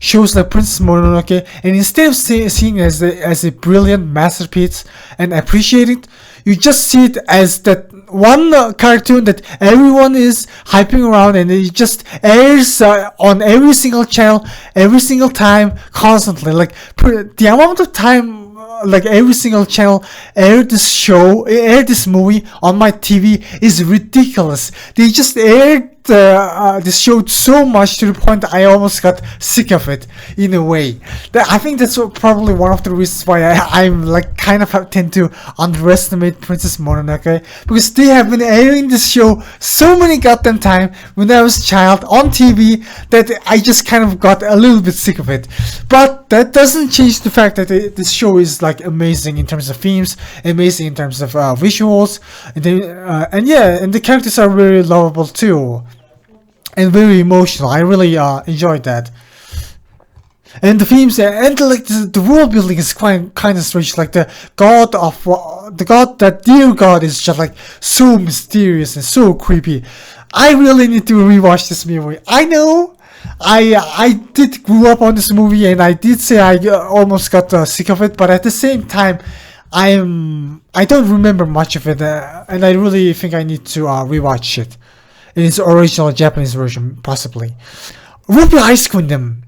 shows like Princess Mononoke, and instead of seeing it as a brilliant masterpiece and appreciate it, you just see it as that one cartoon that everyone is hyping around, and it just airs on every single channel, every single time, constantly. Like, the amount of time like every single channel aired this movie on my TV is ridiculous. They just aired this show so much to the point that I almost got sick of it in a way. I think that's probably one of the reasons why I'm like kind of tend to underestimate Princess Mononoke, because they have been airing this show so many goddamn time when I was a child on TV that I just kind of got a little bit sick of it. But that doesn't change the fact that this show is like amazing in terms of themes, amazing in terms of visuals, and the characters are very lovable too. And very emotional. I really enjoyed that. And the themes and like the world building is kind of strange. Like the dear god is just like so mysterious and so creepy. I really need to rewatch this movie. I know I did grow up on this movie, and I did say I almost got sick of it, but at the same time, I don't remember much of it, and I really think I need to rewatch it in its original Japanese version, possibly. RWBY Ice Queendom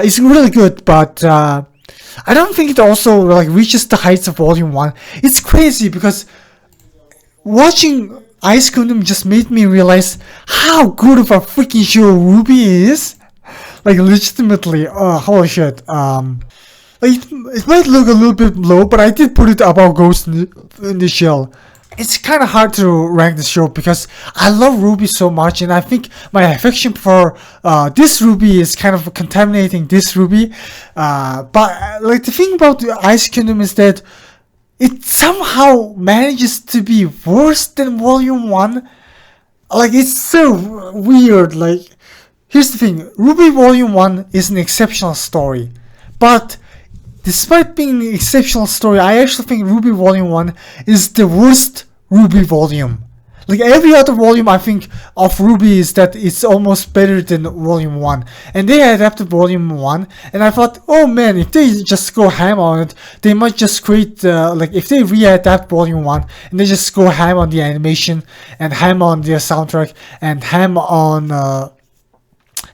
is really good, but I don't think it also like reaches the heights of Volume 1. It's crazy because watching Ice Queendom just made me realize how good of a freaking show RWBY is. Like, legitimately, holy shit. Like, it might look a little bit low, but I did put it above Ghost in the Shell. It's kind of hard to rank the show because I love RWBY so much, and I think my affection for this RWBY is kind of contaminating this RWBY. But like the thing about the Ice Queendom is that it somehow manages to be worse than Volume 1. Like, it's so weird. Like, here's the thing, RWBY Volume 1 is an exceptional story, but despite being an exceptional story, I actually think RWBY Volume 1 is the worst RWBY volume. Like, every other volume I think of RWBY is that it's almost better than Volume 1. And they adapted Volume 1, and I thought, oh man, if they just go ham on it, they might just create, like, if they re-adapt Volume 1, and they just go ham on the animation, and ham on their soundtrack, and ham on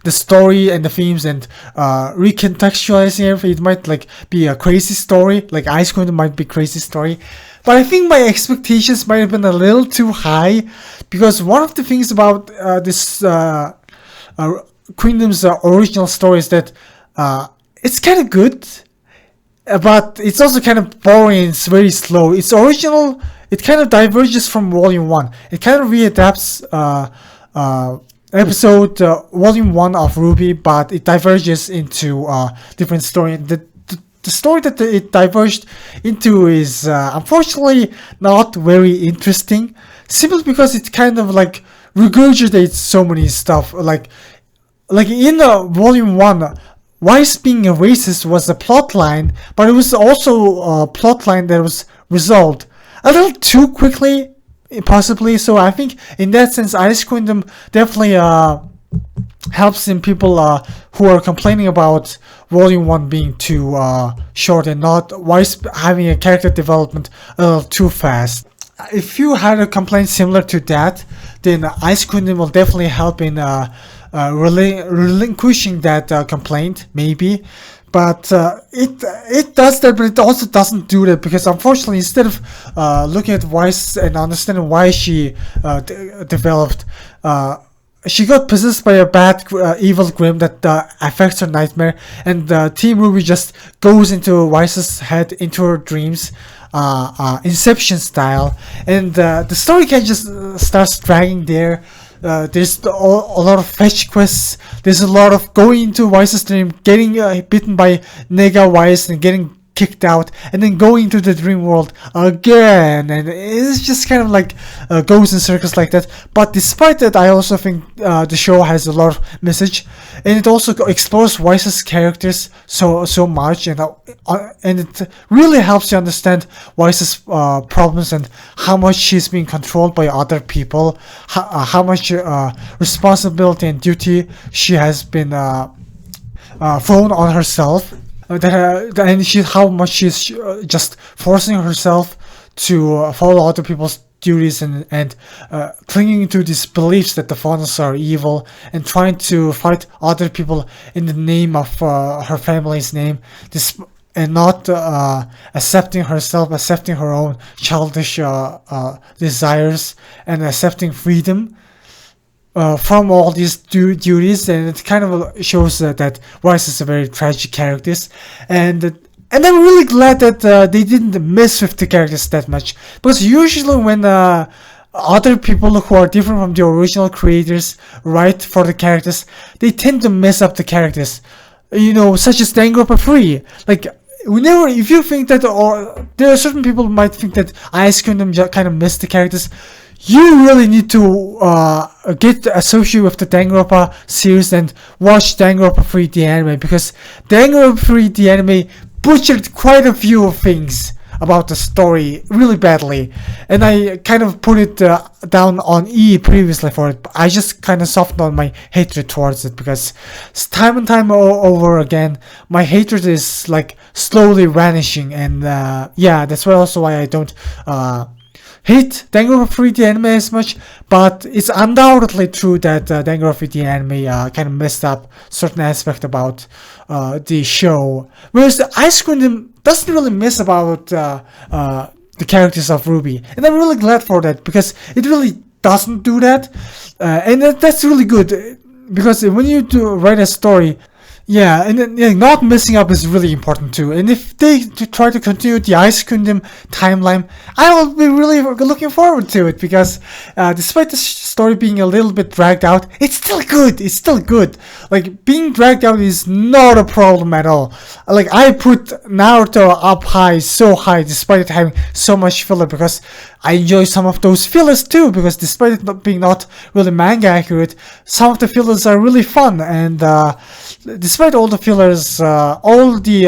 the story and the themes, and recontextualizing everything, it might like be a crazy story, like Ice Queendom might be crazy story. But I think my expectations might have been a little too high, because one of the things about this Queendom's original story is that it's kind of good, but it's also kind of boring. It's very slow. It's original. It kind of diverges from Volume 1. It kind of readapts episode Volume 1 of RWBY, but it diverges into different story. The story that it diverged into is unfortunately not very interesting, simply because it kind of like regurgitates so many stuff. Like in Volume 1, Weiss being a racist was a plot line, but it was also a plot line that was resolved a little too quickly, possibly. So I think in that sense, Ice Queendom definitely helps in people who are complaining about Volume 1 being too short and not Weiss having a character development a little too fast. If you had a complaint similar to that, then Ice Queendom will definitely help in relinquishing that complaint, maybe. But it does that, but it also doesn't do that, because unfortunately, instead of looking at Weiss and understanding why she developed, she got possessed by a bad evil grim that affects her nightmare, and Team RWBY just goes into Weiss's head, into her dreams, Inception style, and the story kind of just starts dragging there. There's a lot of fetch quests. There's a lot of going into Weiss's dream, getting bitten by Nega Weiss and getting kicked out, and then going to the dream world again, and it's just kind of like goes in circles like that. But despite that, I also think the show has a lot of message, and it also explores Weiss's characters so much, and it really helps you understand Weiss's problems and how much she's being controlled by other people, how much responsibility and duty she has been thrown on herself. And how much she's just forcing herself to follow other people's duties and clinging to these beliefs that the Faunus are evil, and trying to fight other people in the name of her family's name, and not accepting herself, accepting her own childish desires, and accepting freedom from all these duties. And it kind of shows that Weiss is a very tragic character, and I'm really glad that they didn't mess with the characters that much, because usually when other people who are different from the original creators write for the characters, they tend to mess up the characters, such as Danganronpa 3. Like, whenever, if you think that, or there are certain people who might think that Ice Queendom kind of messed the characters, you really need to get associated with the Danganronpa series and watch Danganronpa 3 the anime, because Danganronpa 3 the anime butchered quite a few things about the story really badly, and I kind of put it down on E previously for it, but I just kind of softened on my hatred towards it, because time and time over again my hatred is like slowly vanishing, and yeah, that's also why I don't hate Danganronpa 3 the anime as much. But it's undoubtedly true that Danganronpa 3 the anime kind of messed up certain aspect about the show, whereas the Ice Queendom doesn't really mess about the characters of RWBY, and I'm really glad for that, because it really doesn't do that, and that's really good, because when you write a story, Yeah, and then, yeah, not messing up is really important too. And if they try to continue the Ice Queendom timeline, I will be really looking forward to it because despite the story being a little bit dragged out, it's still good. It's still good. Like, being dragged out is not a problem at all. Like, I put Naruto up high, so high, despite it having so much filler, because I enjoy some of those fillers too, because despite it not being not really manga accurate, some of the fillers are really fun, and despite all the fillers, all the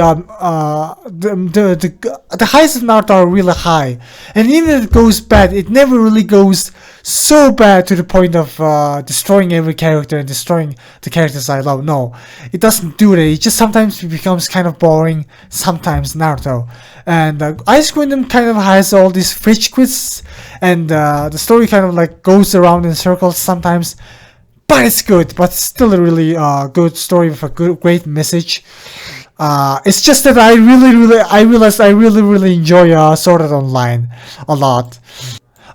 highs of Naruto are really high, and even if it goes bad, it never really goes so bad to the point of destroying every character and destroying the characters I love. No, it doesn't do that. It just sometimes becomes kind of boring. Sometimes Naruto, and Ice Queendom kind of has all these fridge quiz, and the story kind of like goes around in circles sometimes. But it's good, but still a really good story with a great message. It's just that I realized I really enjoy Sword Art Online a lot.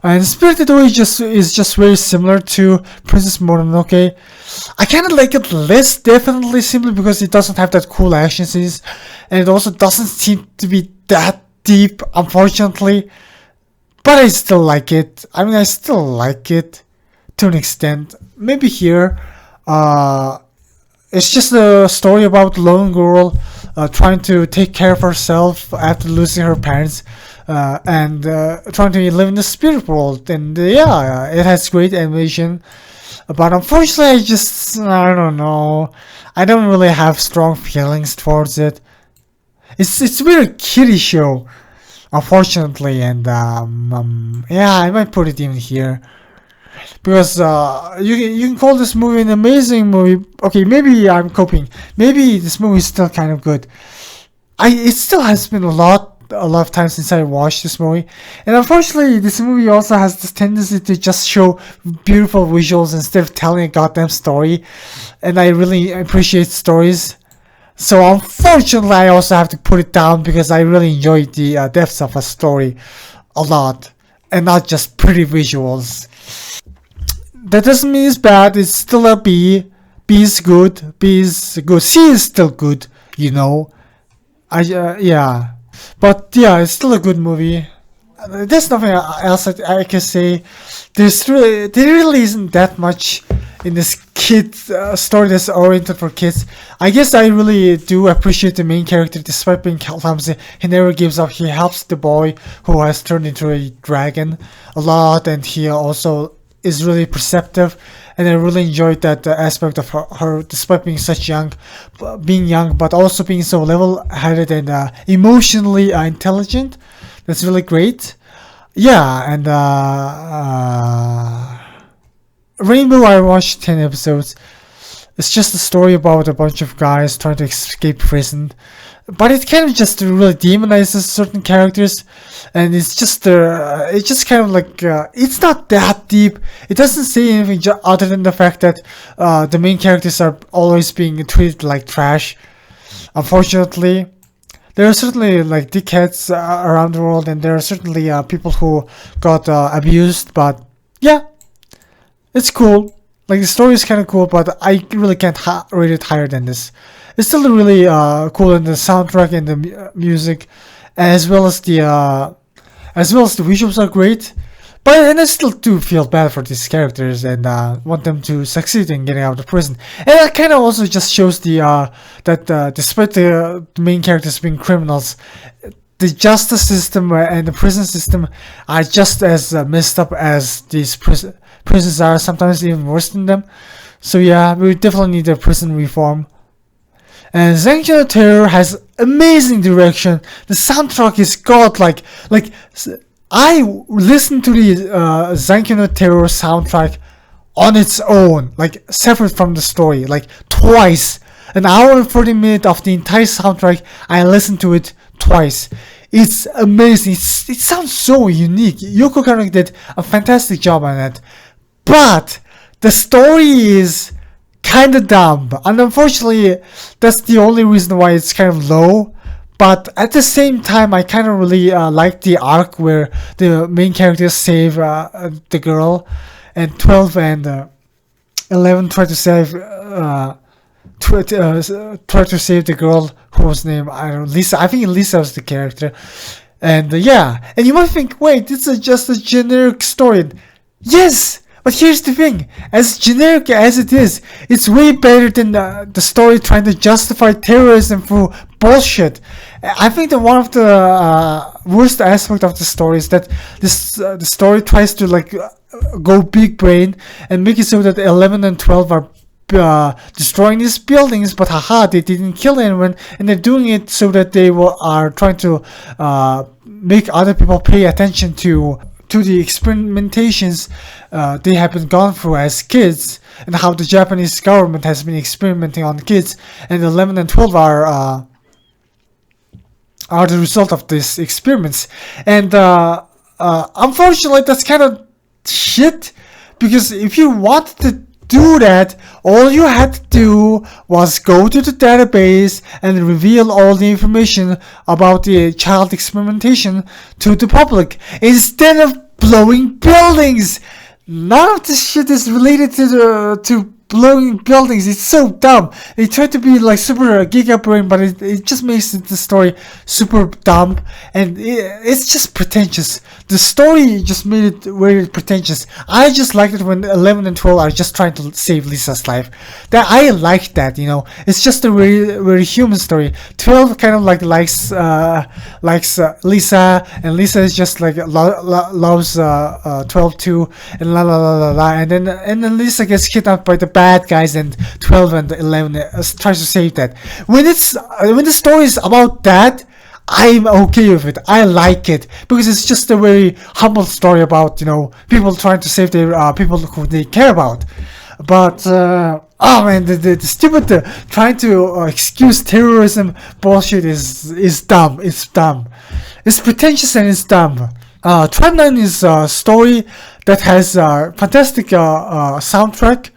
And Spirited Away is just very similar to Princess Mononoke. I kind of like it less, definitely, simply because it doesn't have that cool action scenes, and it also doesn't seem to be that deep, unfortunately. But I still like it. I mean, I still like it to an extent. Maybe here, it's just a story about a lone girl trying to take care of herself after losing her parents, and trying to live in the spirit world. And yeah, it has great animation, but unfortunately, I don't know. I don't really have strong feelings towards it. It's a very kiddie show, unfortunately, and yeah, I might put it even here. Because you can call this movie an amazing movie. Okay, maybe I'm coping. Maybe this movie is still kind of good. It still has been a lot of time since I watched this movie, and unfortunately, this movie also has this tendency to just show beautiful visuals instead of telling a goddamn story. And I really appreciate stories. So unfortunately, I also have to put it down because I really enjoy the depths of a story a lot, and not just pretty visuals. That doesn't mean it's bad. It's still a B. B is good. B is good. C is still good. You know. Yeah. But yeah, it's still a good movie. There's nothing else I can say. There really isn't that much in this kid story that's oriented for kids. I guess I really do appreciate the main character, despite being clumsy. He never gives up. He helps the boy who has turned into a dragon a lot, and he also is really perceptive, and I really enjoyed that aspect of her, despite being young, but also being so level-headed and emotionally intelligent. That's really great. Yeah, and Rainbow, I watched 10 episodes. It's just a story about a bunch of guys trying to escape prison, but it kind of just really demonizes certain characters, and it's just kind of like it's not that deep. It doesn't say anything other than the fact that the main characters are always being treated like trash. Unfortunately, there are certainly like dickheads around the world, and there are certainly people who got abused. But yeah, it's cool. Like, the story is kind of cool, but I really can't rate it higher than this. It's still really cool in the soundtrack and the music, as well as the visuals are great. And I still do feel bad for these characters and want them to succeed in getting out of prison. And that kind of also just shows that despite the main characters being criminals, the justice system and the prison system are just as messed up as these prisons are, sometimes even worse than them. So yeah, we definitely need a prison reform. And Zankyou no Terror has amazing direction. The soundtrack is godlike. Like, I listened to the Zankyou no Terror soundtrack on its own, like separate from the story, like twice. An hour and 40 minutes of the entire soundtrack, I listened to it twice. It's amazing. It sounds so unique. Yoko Kaneko did a fantastic job on it. But the story is kind of dumb. And unfortunately, that's the only reason why it's kind of low. But at the same time, I kind of really like the arc where the main characters save the girl, and 12 and 11 try to save try to save the girl whose name I don't know, Lisa. I think Lisa was the character, and yeah. And you might think, wait, this is just a generic story. Yes, but here's the thing: as generic as it is, it's way better than the story trying to justify terrorism through bullshit. I think that one of the worst aspect of the story is that the story tries to like go big brain and make it so that 11 and 12 are destroying these buildings, but haha, they didn't kill anyone, and they're doing it so that they are trying to make other people pay attention to the experimentations they have been gone through as kids, and how the Japanese government has been experimenting on kids, and 11 and 12 are the result of these experiments. And unfortunately, that's kind of shit, because if you wanted to do that, all you had to do was go to the database and reveal all the information about the child experimentation to the public instead of blowing buildings. None of this shit is related to blowing buildings. It's so dumb. They try to be like super giga brain, but it just makes the story super dumb, and it's just pretentious. The story just made it very pretentious. I just liked it when 11 and 12 are just trying to save Lisa's life. That I like that, you know. It's just a very very human story. 12 kind of like likes Lisa, and Lisa is just like loves 12 too, and la la la la la, and then Lisa gets kidnapped by the bad guys, and 12 and 11 tries to save that. When the story is about that, I'm okay with it. I like it because it's just a very humble story about, you know, people trying to save their people who they care about. But oh man, the stupid trying to excuse terrorism bullshit is dumb. It's dumb. It's pretentious and it's dumb. Tribe 9 is a story that has a fantastic soundtrack,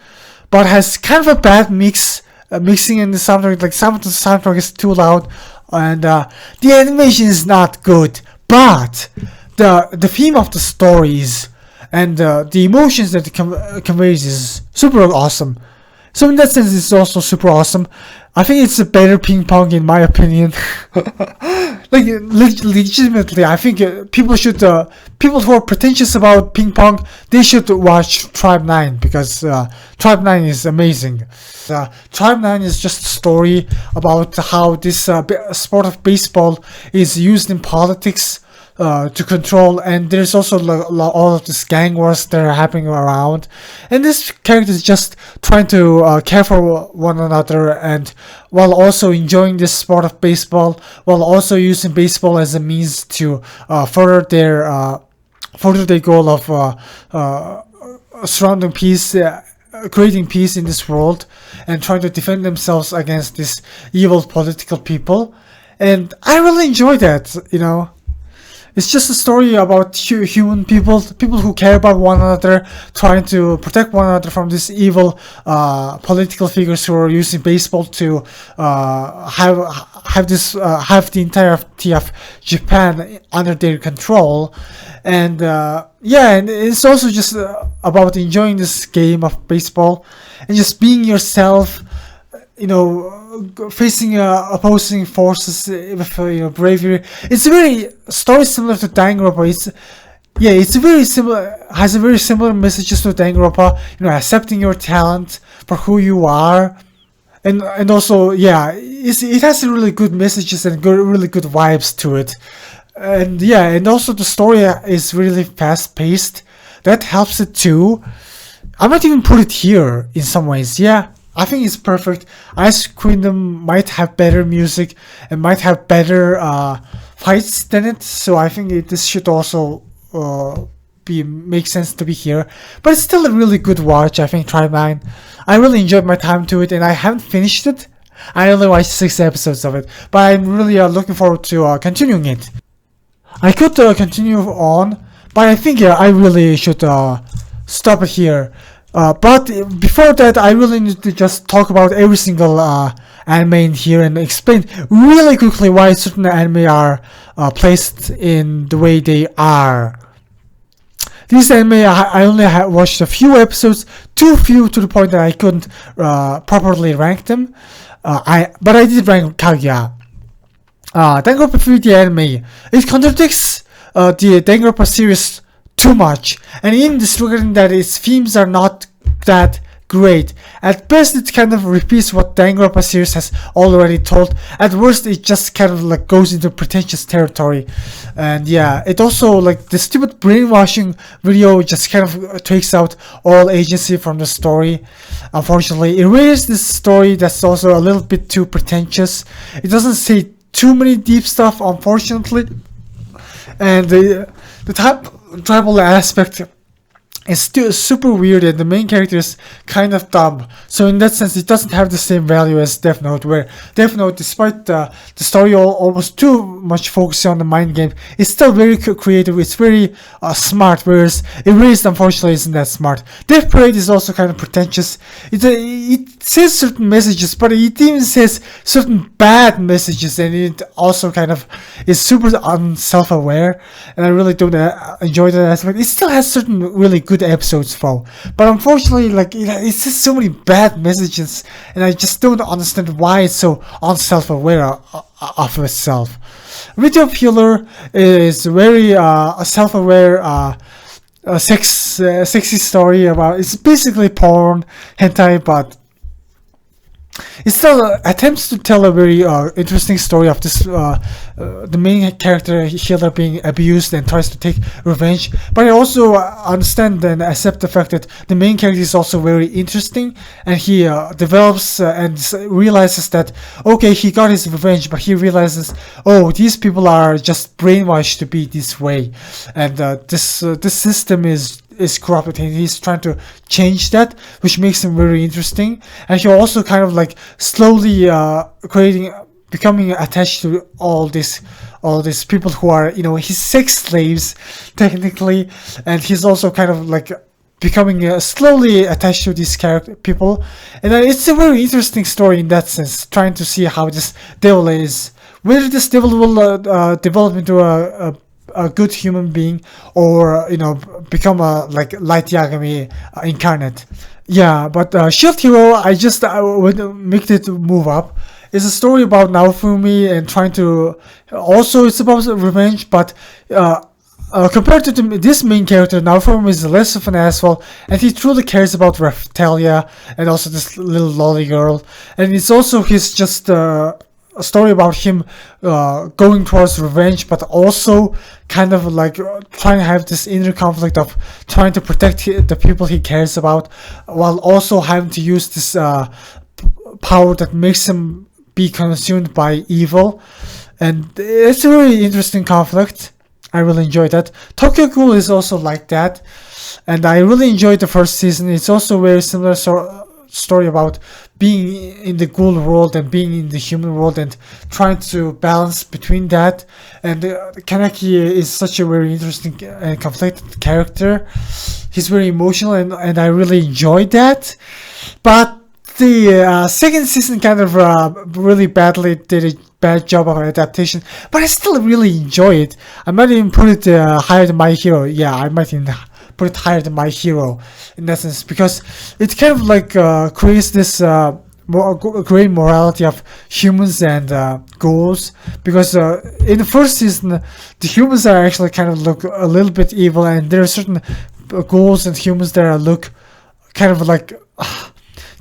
but has kind of a bad mixing in the soundtrack. Like some of the soundtrack is too loud, and the animation is not good. But the theme of the stories and the emotions that it conveys is super awesome. So in that sense, it's also super awesome. I think it's a better ping pong in my opinion. Like legitimately, I think people who are pretentious about ping pong, they should watch Tribe 9, because Tribe 9 is amazing. Tribe 9 is just a story about how this sport of baseball is used in politics to control, and there's also all of this gang wars that are happening around, and this character is just trying to care for one another, and while also enjoying this sport of baseball, while also using baseball as a means to further their goal of surrounding peace, creating peace in this world, and trying to defend themselves against these evil political people. And I really enjoy that, you know. It's just a story about human people who care about one another, trying to protect one another from these evil political figures who are using baseball to have the entirety of Japan under their control. And yeah, and it's also just about enjoying this game of baseball and just being yourself, you know, facing opposing forces with bravery. It's a very story similar to Danganronpa. It's very similar, has a very similar messages to Danganronpa. You know, accepting your talent for who you are, and also it has really good messages and really good vibes to it. And yeah, and also the story is really fast paced. That helps it too. I might even put it here in some ways. Yeah, I think it's perfect. Ice Queendom might have better music and might have better fights than it, so I think this should also make sense to be here. But it's still a really good watch. I think Tribe 9. I really enjoyed my time to it, and I haven't finished it. I only watched 6 episodes of it, but I'm really looking forward to continuing it. I could continue on, but I think I really should stop it here. But before that, I really need to just talk about every single anime in here and explain really quickly why certain anime are placed in the way they are. This anime, I only watched a few episodes, too few to the point that I couldn't properly rank them. But I did rank Kaguya. Danganronpa 3D anime, it contradicts the Danganronpa series too much, and even disregarding that its themes are not that great. At best, it kind of repeats what Danganronpa series has already told. At worst, it just kind of like goes into pretentious territory. And yeah, it also, like, the stupid brainwashing video just kind of takes out all agency from the story. Unfortunately, it raises this story that's also a little bit too pretentious. It doesn't say too many deep stuff, unfortunately. And the tribal aspect is still super weird, and the main character is kind of dumb. So in that sense, it doesn't have the same value as Death Note, where Death Note, despite the story almost too much focusing on the mind game, it's still very creative, it's very smart, whereas Erased, unfortunately, isn't that smart. Death Parade is also kind of pretentious. It says certain messages, but it even says certain bad messages, and it also kind of is super unself-aware, and I really don't enjoy that aspect. It still has certain really good episodes though, but unfortunately, like, it says so many bad messages, and I just don't understand why it's so unself-aware of itself. Video Healer is very self-aware, sexy story about, it's basically porn, hentai, but it still attempts to tell a very interesting story of this the main character Healer being abused and tries to take revenge. But I also understand and accept the fact that the main character is also very interesting, and he develops and realizes that, okay, he got his revenge, but he realizes, oh, these people are just brainwashed to be this way, and this system is corrupted, and he's trying to change that, which makes him very interesting. And he also kind of like slowly becoming attached to all these people who are, you know, his sex slaves technically, and he's also kind of like becoming slowly attached to these people, and it's a very interesting story in that sense, trying to see how this devil is, whether this devil will develop into a good human being, or, you know, become a like Light Yagami incarnate. Yeah, but Shield Hero, I would make it move up. It's a story about Naofumi and trying to, also it's about revenge, but compared to this main character, Naofumi is less of an asshole, and he truly cares about Raphtalia and also this little lolly girl, and it's also his just a story about him going towards revenge, but also kind of like trying to have this inner conflict of trying to protect the people he cares about, while also having to use this power that makes him be consumed by evil. And it's a really interesting conflict. I really enjoyed that. Tokyo Ghoul is also like that, and I really enjoyed the first season. It's also very similar story about being in the ghoul world and being in the human world and trying to balance between that. And Kaneki is such a very interesting and conflicted character. He's very emotional, and I really enjoyed that. But the second season kind of really badly did a bad job of adaptation, but I still really enjoy it. I might even put it higher than My Hero. Yeah, I might even put it higher than My Hero in that sense, because it kind of like creates this great morality of humans and ghouls, because in the first season the humans are actually kind of look a little bit evil, and there are certain ghouls and humans that are look kind of like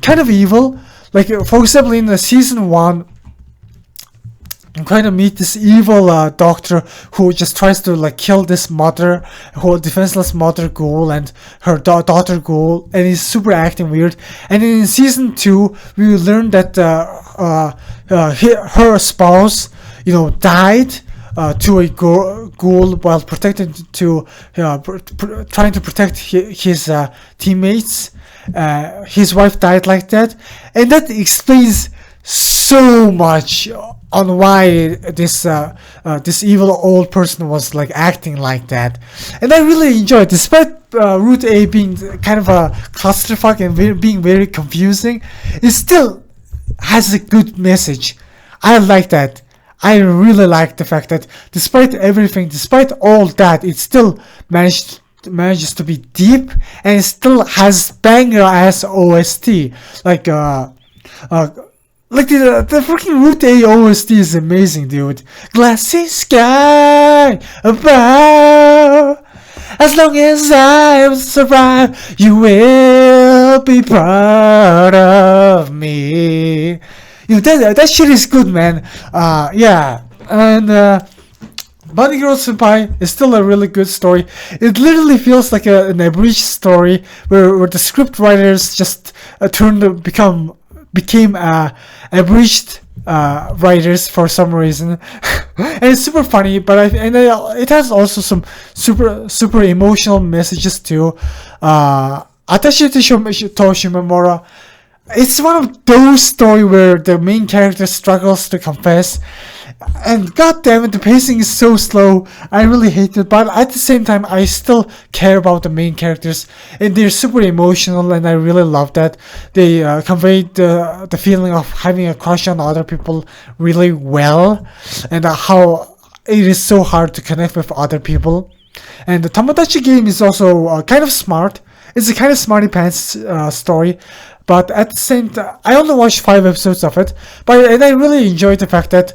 kind of evil. Like, for example, in the season 1, you kind of meet this evil doctor who just tries to like kill this mother, who defenseless mother ghoul and her daughter ghoul, and he's super acting weird. And in season 2, we learned that her spouse, you know, died to a ghoul while protecting to trying to protect his teammates. His wife died like that, and that explains so much on why this evil old person was like acting like that. And I really enjoyed, despite Route A being kind of a clusterfuck and being very confusing, it still has a good message. I like that. I really like the fact that despite everything, despite all that, it still managed manages to be deep and it still has banger ass OST. Like the freaking Route A OST is amazing, dude. Glassy sky above. As long as I survive, you will be proud of me. That shit is good, man. Yeah. And Bunny Girl Senpai is still a really good story. It literally feels like an abridged story where the script writers just became abridged writers for some reason. And it's super funny, but it has also some super emotional messages too. Atashi to Shimamura, it's one of those stories where the main character struggles to confess, and god damn it, the pacing is so slow. I really hate it, but at the same time I still care about the main characters, and they're super emotional, and I really love that they conveyed the feeling of having a crush on other people really well, and how it is so hard to connect with other people. And the Tomodachi game is also kind of smart. It's a kind of smarty pants story, but at the same time, I only watched 5 episodes of it, and I really enjoyed the fact that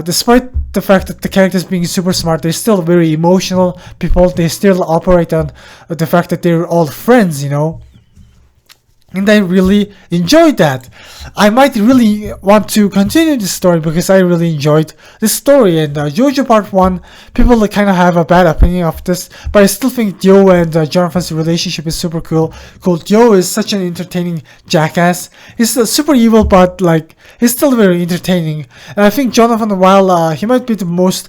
despite the fact that the characters being super smart, they're still very emotional people. They still operate on the fact that they're all friends, and I really enjoyed that. I might really want to continue this story because I really enjoyed this story. And JoJo Part 1, people kind of have a bad opinion of this, but I still think Dio and Jonathan's relationship is super cool. Dio is such an entertaining jackass. He's super evil, but he's still very entertaining. And I think Jonathan, while he might be the most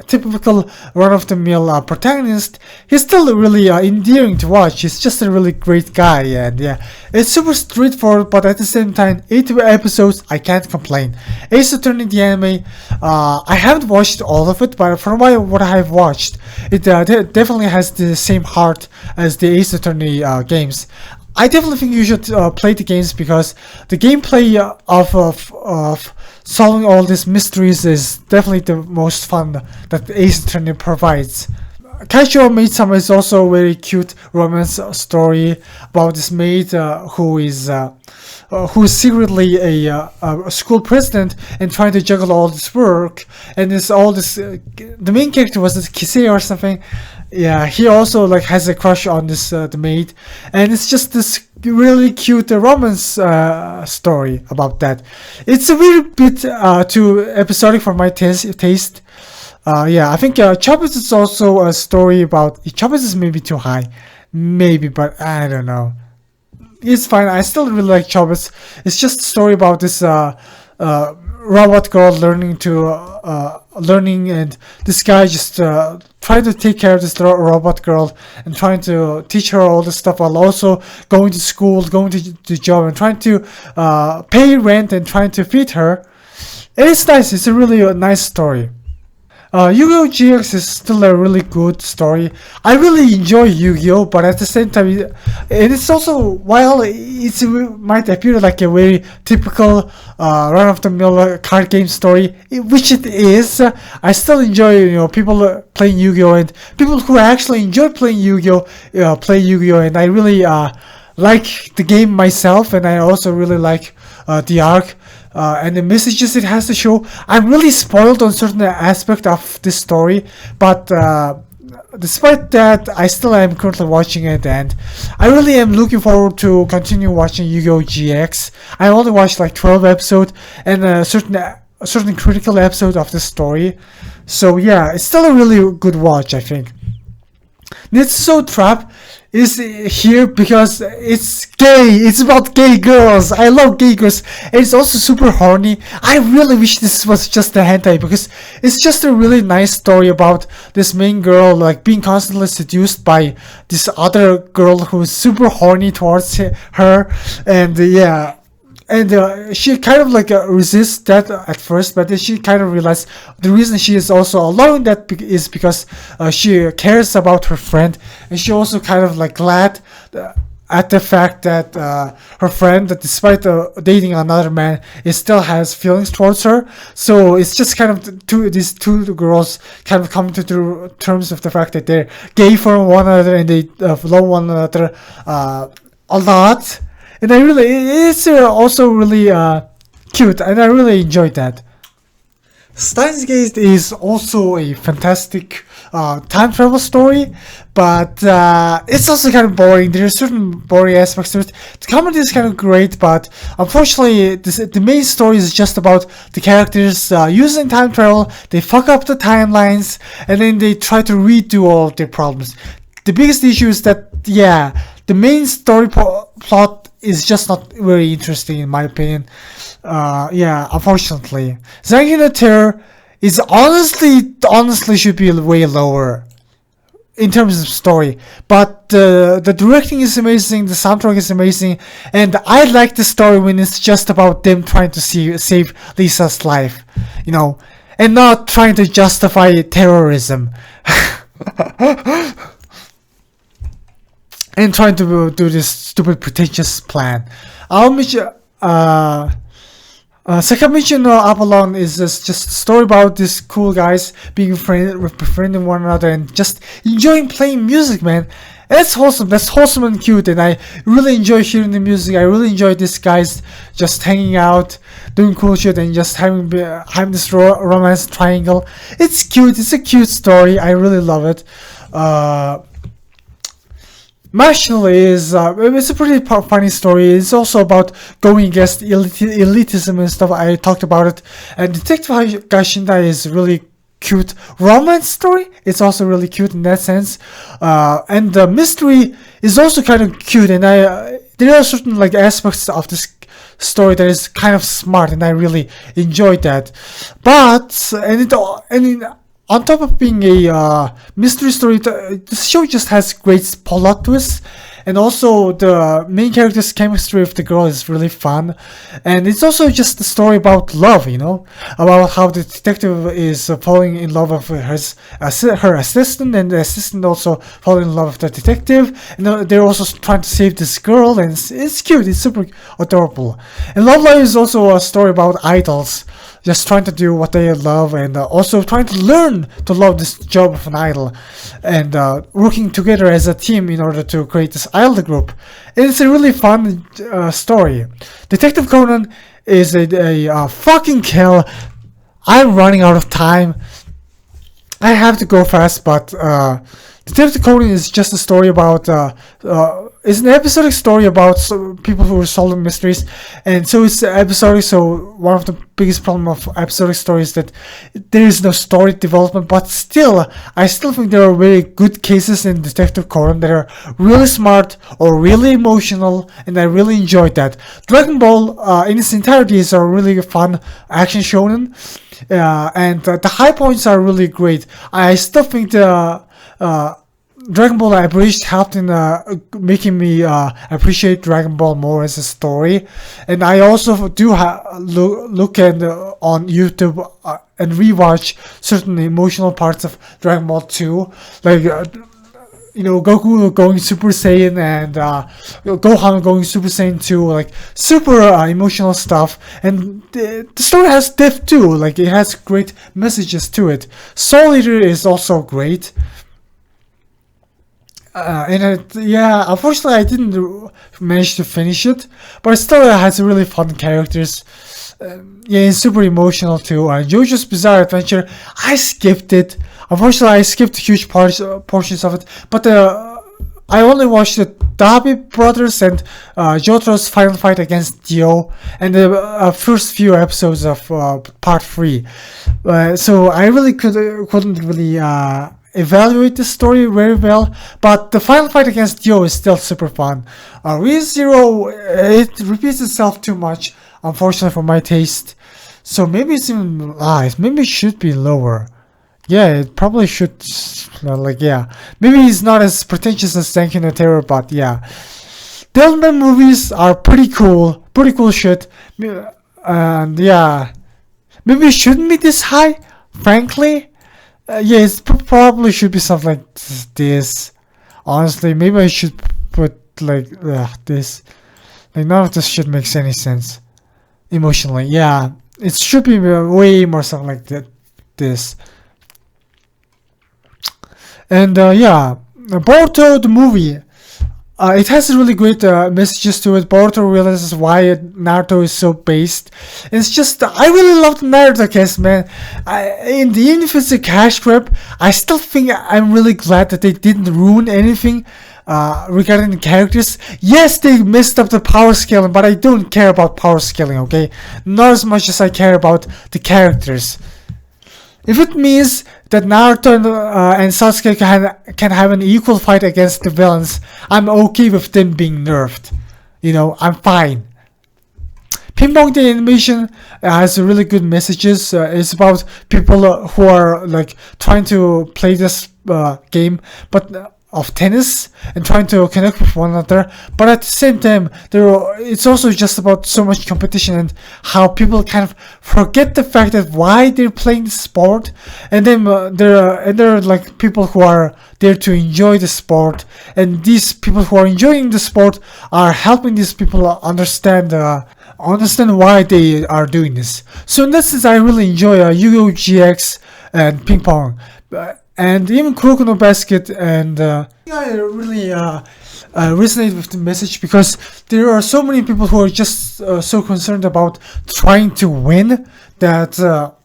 typical run-of-the-mill protagonist, he's still really endearing to watch. He's just a really great guy, and yeah, it's super straightforward, but at the same time, 8 episodes, I can't complain. Ace Attorney, the anime, I haven't watched all of it, but from what I have watched, it definitely has the same heart as the Ace Attorney games. I definitely think you should play the games because the gameplay of solving all these mysteries is definitely the most fun that Ace Attorney provides. Kaicho Maid-sama is also a very cute romance story about this maid who is secretly a school president and trying to juggle all this work, and the main character was Kisei or something. Yeah, he also has a crush on this the maid, and it's just this really cute romance story about that. It's a really bit too episodic for my taste. Yeah, I think Chobits is also a story about. Chobits is maybe too high, maybe, but I don't know. It's fine. I still really like Chobits. It's just a story about this robot girl learning, and this guy just trying to take care of this robot girl and trying to teach her all this stuff while also going to school, going to the job, and trying to pay rent and trying to feed her. And it's nice. It's a really nice story. Yu-Gi-Oh! GX is still a really good story. I really enjoy Yu-Gi-Oh! But at the same time, it's also, while it might appear like a very typical run-of-the-mill card game story, which it is, I still enjoy people playing Yu-Gi-Oh! And people who actually enjoy playing Yu-Gi-Oh! Play Yu-Gi-Oh! And I really like the game myself, and I also really like the arc. And the messages it has to show. I'm really spoiled on certain aspect of this story, but despite that, I still am currently watching it, and I really am looking forward to continue watching Yu-Gi-Oh! GX. I only watched 12 episodes and a certain critical episode of the story, so yeah, it's still a really good watch, I think. Nitsuso Trap is here because it's gay. It's about gay girls. I love gay girls. And it's also super horny. I really wish this was just a hentai because it's just a really nice story about this main girl being constantly seduced by this other girl who is super horny towards her, and yeah. And she kind of resists that at first, but then she kind of realized the reason she is also allowing that is because she cares about her friend, and she also kind of glad at the fact that her friend, that despite dating another man, it still has feelings towards her. So it's just kind of these two girls kind of come to terms with the fact that they're gay for one another and they love one another a lot. And it's also really cute, and I really enjoyed that. Steins Gate is also a fantastic time travel story, but it's also kind of boring. There are certain boring aspects to it. The comedy is kind of great, but unfortunately, the main story is just about the characters using time travel. They fuck up the timelines, and then they try to redo all of their problems. The biggest issue is that, the main story plot is just not very interesting in my opinion. Unfortunately. Zankyou no Terror is honestly should be way lower in terms of story. But the directing is amazing, the soundtrack is amazing, and I like the story when it's just about them trying to save Lisa's life, and not trying to justify terrorism. And trying to do this stupid pretentious plan. Second mission Apollon is just a story about these cool guys being befriending one another and just enjoying playing music, man. That's wholesome and cute, and I really enjoy hearing the music. I really enjoy these guys just hanging out, doing cool shit, and just having this romance triangle. It's cute. It's a cute story. I really love it. Mashle is it's a pretty funny story. It's also about going against elitism and stuff. I talked about it. And Detective Gashinda is really cute romance story. It's also really cute in that sense. And the mystery is also kind of cute. And there are certain aspects of this story that is kind of smart, and I really enjoyed that. But on top of being a mystery story, the show just has great plot twists, and also the main character's chemistry with the girl is really fun. And it's also just a story about love, about how the detective is falling in love with her assistant, and the assistant also falling in love with the detective, and they're also trying to save this girl, and it's cute, it's super adorable. And Love Live is also a story about idols, just trying to do what they love, and also trying to learn to love this job of an idol, and working together as a team in order to create this idol group. And it's a really fun story. Detective Conan is a fucking kill. I'm running out of time. I have to go fast, but Detective Conan is just a story about it's an episodic story about people who are solving mysteries, and so it's episodic. So one of the biggest problem of episodic stories is that there is no story development. But I still think there are very good cases in Detective Conan that are really smart or really emotional, and I really enjoyed that. Dragon Ball in its entirety is a really fun action shonen, and the high points are really great. I still think the Dragon Ball Abridged helped in making me appreciate Dragon Ball more as a story, and I also do look at on YouTube and rewatch certain emotional parts of Dragon Ball 2, like Goku going Super Saiyan and Gohan going Super Saiyan 2, like super emotional stuff. And the story has depth too, like it has great messages to it. Soul Eater is also great. Unfortunately I didn't manage to finish it, but it still has really fun characters. It's super emotional too. JoJo's Bizarre Adventure, I skipped it. Unfortunately, I skipped huge portions of it, but I only watched the Dabi brothers and Jotaro's final fight against Dio and the first few episodes of part 3. So I really couldn't really evaluate the story very well, but the final fight against Dio is still super fun. ReZero, it repeats itself too much, unfortunately for my taste. So maybe it's even maybe it should be lower. Yeah, it probably should. Maybe it's not as pretentious as Zankyou no Terror, but yeah. Devilman movies are pretty cool shit. And yeah, maybe it shouldn't be this high, frankly. It probably should be something like this. Honestly, maybe I should put just like this. Like none of this shit makes any sense emotionally. Yeah, it should be way more something like that. This. And yeah, Boruto the movie. It has really great messages to it. Boruto realizes why Naruto is so based. It's just, I really love the Naruto cast, man. Even if it's a cash grab, I still think I'm really glad that they didn't ruin anything regarding the characters. Yes, they messed up the power scaling, but I don't care about power scaling, okay? Not as much as I care about the characters. If it means that Naruto and Sasuke can have an equal fight against the villains, I'm okay with them being nerfed. You know, I'm fine. Ping Pong the animation has really good messages. It's about people who are like trying to play this game, but of tennis and trying to connect with one another, but at the same time it's also just about so much competition and how people kind of forget the fact that why they're playing the sport, and then there are like people who are there to enjoy the sport, and these people who are enjoying the sport are helping these people understand why they are doing this. So in that sense, I really enjoy Yu-Gi-Oh! GX and Ping Pong. And even Kuroko no Basket, and I really resonate with the message, because there are so many people who are just so concerned about trying to win that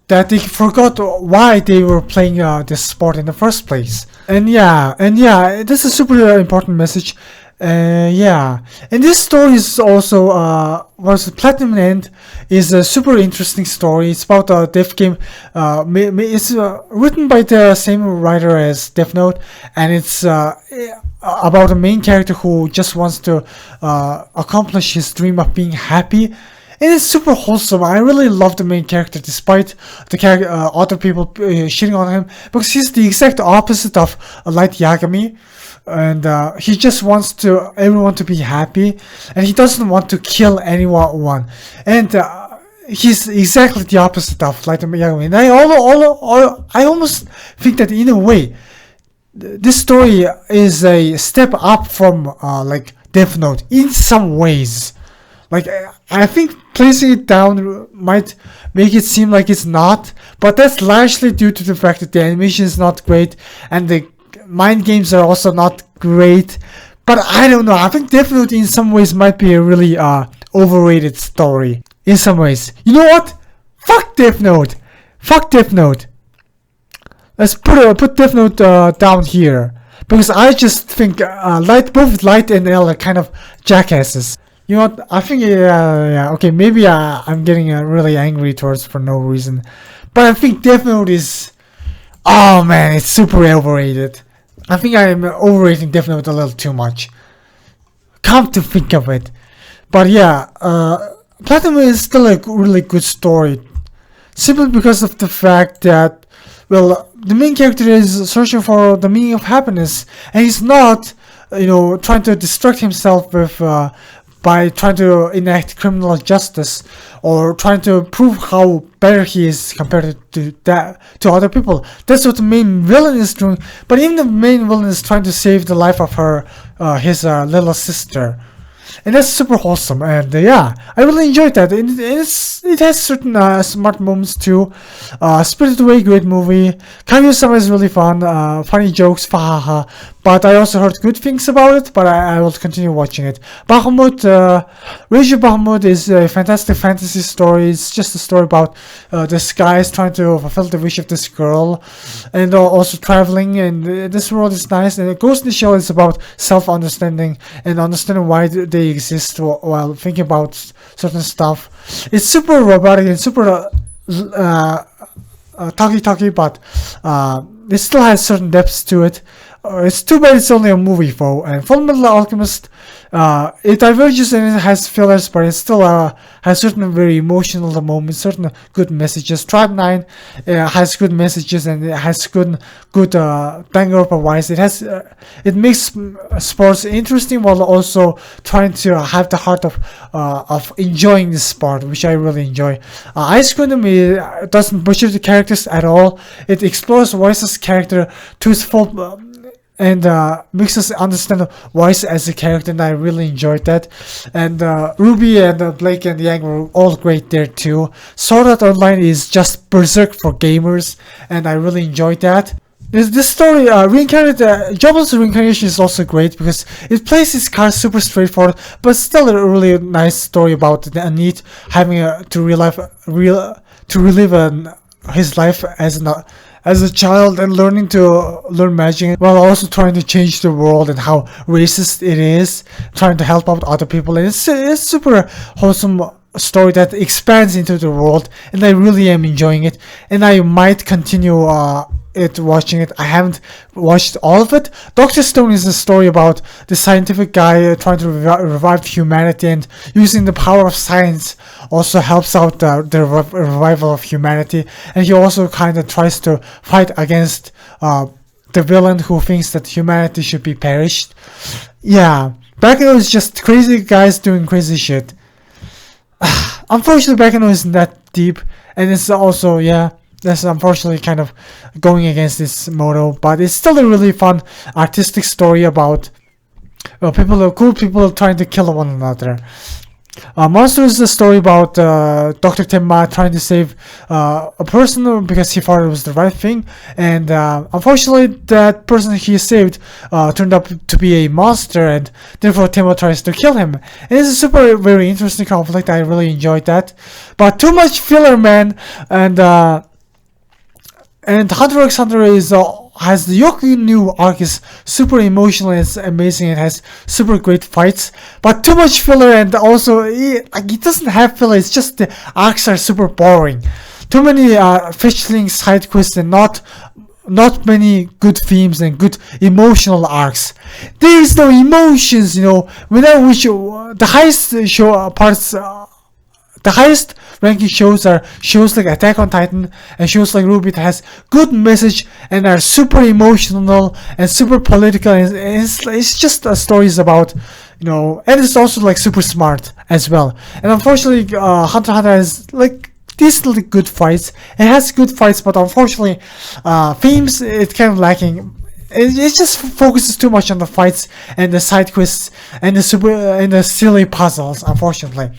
they forgot why they were playing this sport in the first place. And yeah, this is a super important message. Yeah, and this story is also was Platinum End is a super interesting story. It's about a dev game. It's written by the same writer as Death Note, and it's about a main character who just wants to accomplish his dream of being happy. And it's super wholesome. I really love the main character, despite the other people shitting on him, because he's the exact opposite of Light Yagami. And he just wants everyone to be happy, and he doesn't want to kill anyone. And he's exactly the opposite of Light Yagami. And I almost think that in a way, this story is a step up from like Death Note in some ways. Like I think placing it down might make it seem like it's not, but that's largely due to the fact that the animation is not great and the mind games are also not great. But I don't know, I think Death Note in some ways might be a really overrated story in some ways. You know what? Fuck Death Note. Fuck Death Note. Let's put Death Note down here, because I just think both Light and L are kind of jackasses. You know what? I think yeah. Okay, maybe I'm getting really angry towards for no reason, but I think Death Note is. Oh man, it's super overrated. I think I'm overrating Death Note a little too much. Come to think of it. But yeah, Platinum is still a really good story. Simply because of the fact that, well, the main character is searching for the meaning of happiness. And he's not, trying to distract himself with, by trying to enact criminal justice or trying to prove how better he is compared to other people. That's what the main villain is doing. But even the main villain is trying to save the life of his little sister. And that's super wholesome, and yeah, I really enjoyed that. It has certain smart moments too. Spirited Away, great movie. Kaguya-sama is really fun, funny jokes, fahaha. But I also heard good things about it, but I will continue watching it. Bahamut, RWBY Bahamut is a fantastic fantasy story. It's just a story about this guy is trying to fulfill the wish of this girl, and also traveling, and this world is nice. And Ghost in the Shell is about self-understanding and understanding why they exist while thinking about certain stuff. It's super robotic and super talky, but it still has certain depths to it. It's too bad it's only a movie though. And Fullmetal Alchemist, it diverges and it has fillers, but it still has certain very emotional moments, certain good messages. Tribe 9 has good messages, and it has good Danganronpa wise. It makes sports interesting while also trying to have the heart of enjoying the sport, which I really enjoy. Ice Queendom doesn't butcher the characters at all. It explores Voice's character to its full and makes us understand Weiss as a character, and I really enjoyed that. And Ruby and Blake and Yang were all great there too. Sword Art Online is just Berserk for gamers, and I really enjoyed that. This story, Reincarnated, Jobless Reincarnation is also great because it plays its cards super straightforward, but still a really nice story about the need having to relive his life as a child and learning to learn magic while also trying to change the world and how racist it is, trying to help out other people. And it's super wholesome story that expands into the world, and I really am enjoying it, and I might continue watching it. I haven't watched all of it. Dr. Stone is a story about the scientific guy trying to revive humanity, and using the power of science also helps out the revival of humanity, and he also kind of tries to fight against the villain who thinks that humanity should be perished. Yeah, Bakano is just crazy guys doing crazy shit. Unfortunately, Bakano isn't that deep, and it's also, yeah, that's unfortunately kind of going against this motto, but it's still a really fun artistic story about cool people trying to kill one another. Monster is a story about Dr. Tenma trying to save a person because he thought it was the right thing, and unfortunately that person he saved turned up to be a monster, and therefore Tenma tries to kill him. And it's a super very interesting conflict. I really enjoyed that, but too much filler, man. And Hunter x Hunter has the Yoku new arc is super emotional and it's amazing. It has super great fights, but too much filler, and also it doesn't have filler. It's just the arcs are super boring. Too many fishing side quests and not many good themes and good emotional arcs. There is no emotions, whenever the highest show parts. The highest ranking shows are shows like Attack on Titan and shows like RWBY that has good message and are super emotional and super political, and it's just stories about, and it's also like super smart as well. And unfortunately, Hunter x Hunter has like decently good fights. It has good fights, but unfortunately, themes it's kind of lacking. It just focuses too much on the fights and the side quests and the silly puzzles, unfortunately.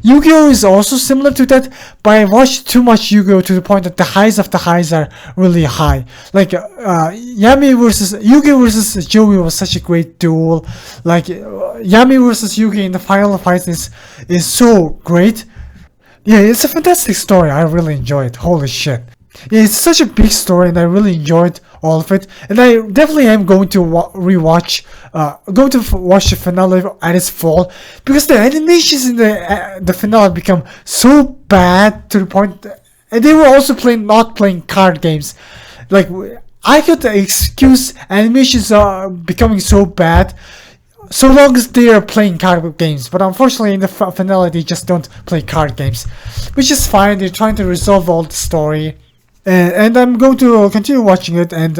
Yu-Gi-Oh! Is also similar to that, but I watched too much Yu-Gi-Oh! To the point that the highs of the highs are really high. Like Yami versus Yugi versus Joey was such a great duel. Like Yami versus Yugi in the final fight is so great. Yeah, it's a fantastic story. I really enjoy it. Holy shit. Yeah, it's such a big story, and I really enjoyed all of it. And I definitely am going to watch the finale at its full, because the animations in the finale become so bad to the point, and they were also not playing card games. Like, I could excuse animations becoming so bad so long as they are playing card games, but unfortunately in the finale they just don't play card games, which is fine. They're trying to resolve all the story. And I'm going to continue watching it. And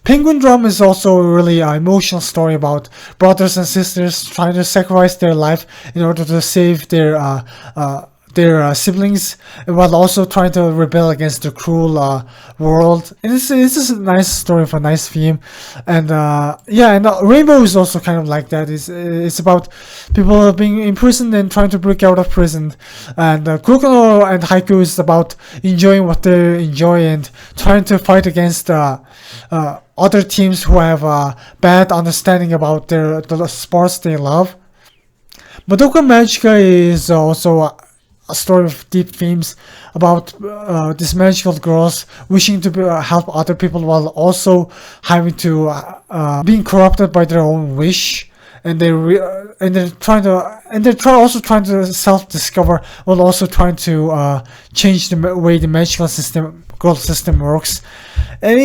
Penguin Drum is also a really emotional story about brothers and sisters trying to sacrifice their life in order to save their siblings, while also trying to rebel against the cruel world. And it's just a nice story with a nice theme. And Rainbow is also kind of like that. It's about people being imprisoned and trying to break out of prison. And Kurokono and Haiku is about enjoying what they enjoy and trying to fight against other teams who have a bad understanding about the sports they love. Madoka Magica is also a story of deep themes about these magical girls wishing to help other people while also having to being corrupted by their own wish, and they're also trying to self-discover while also trying to change the way the magical girl system works. And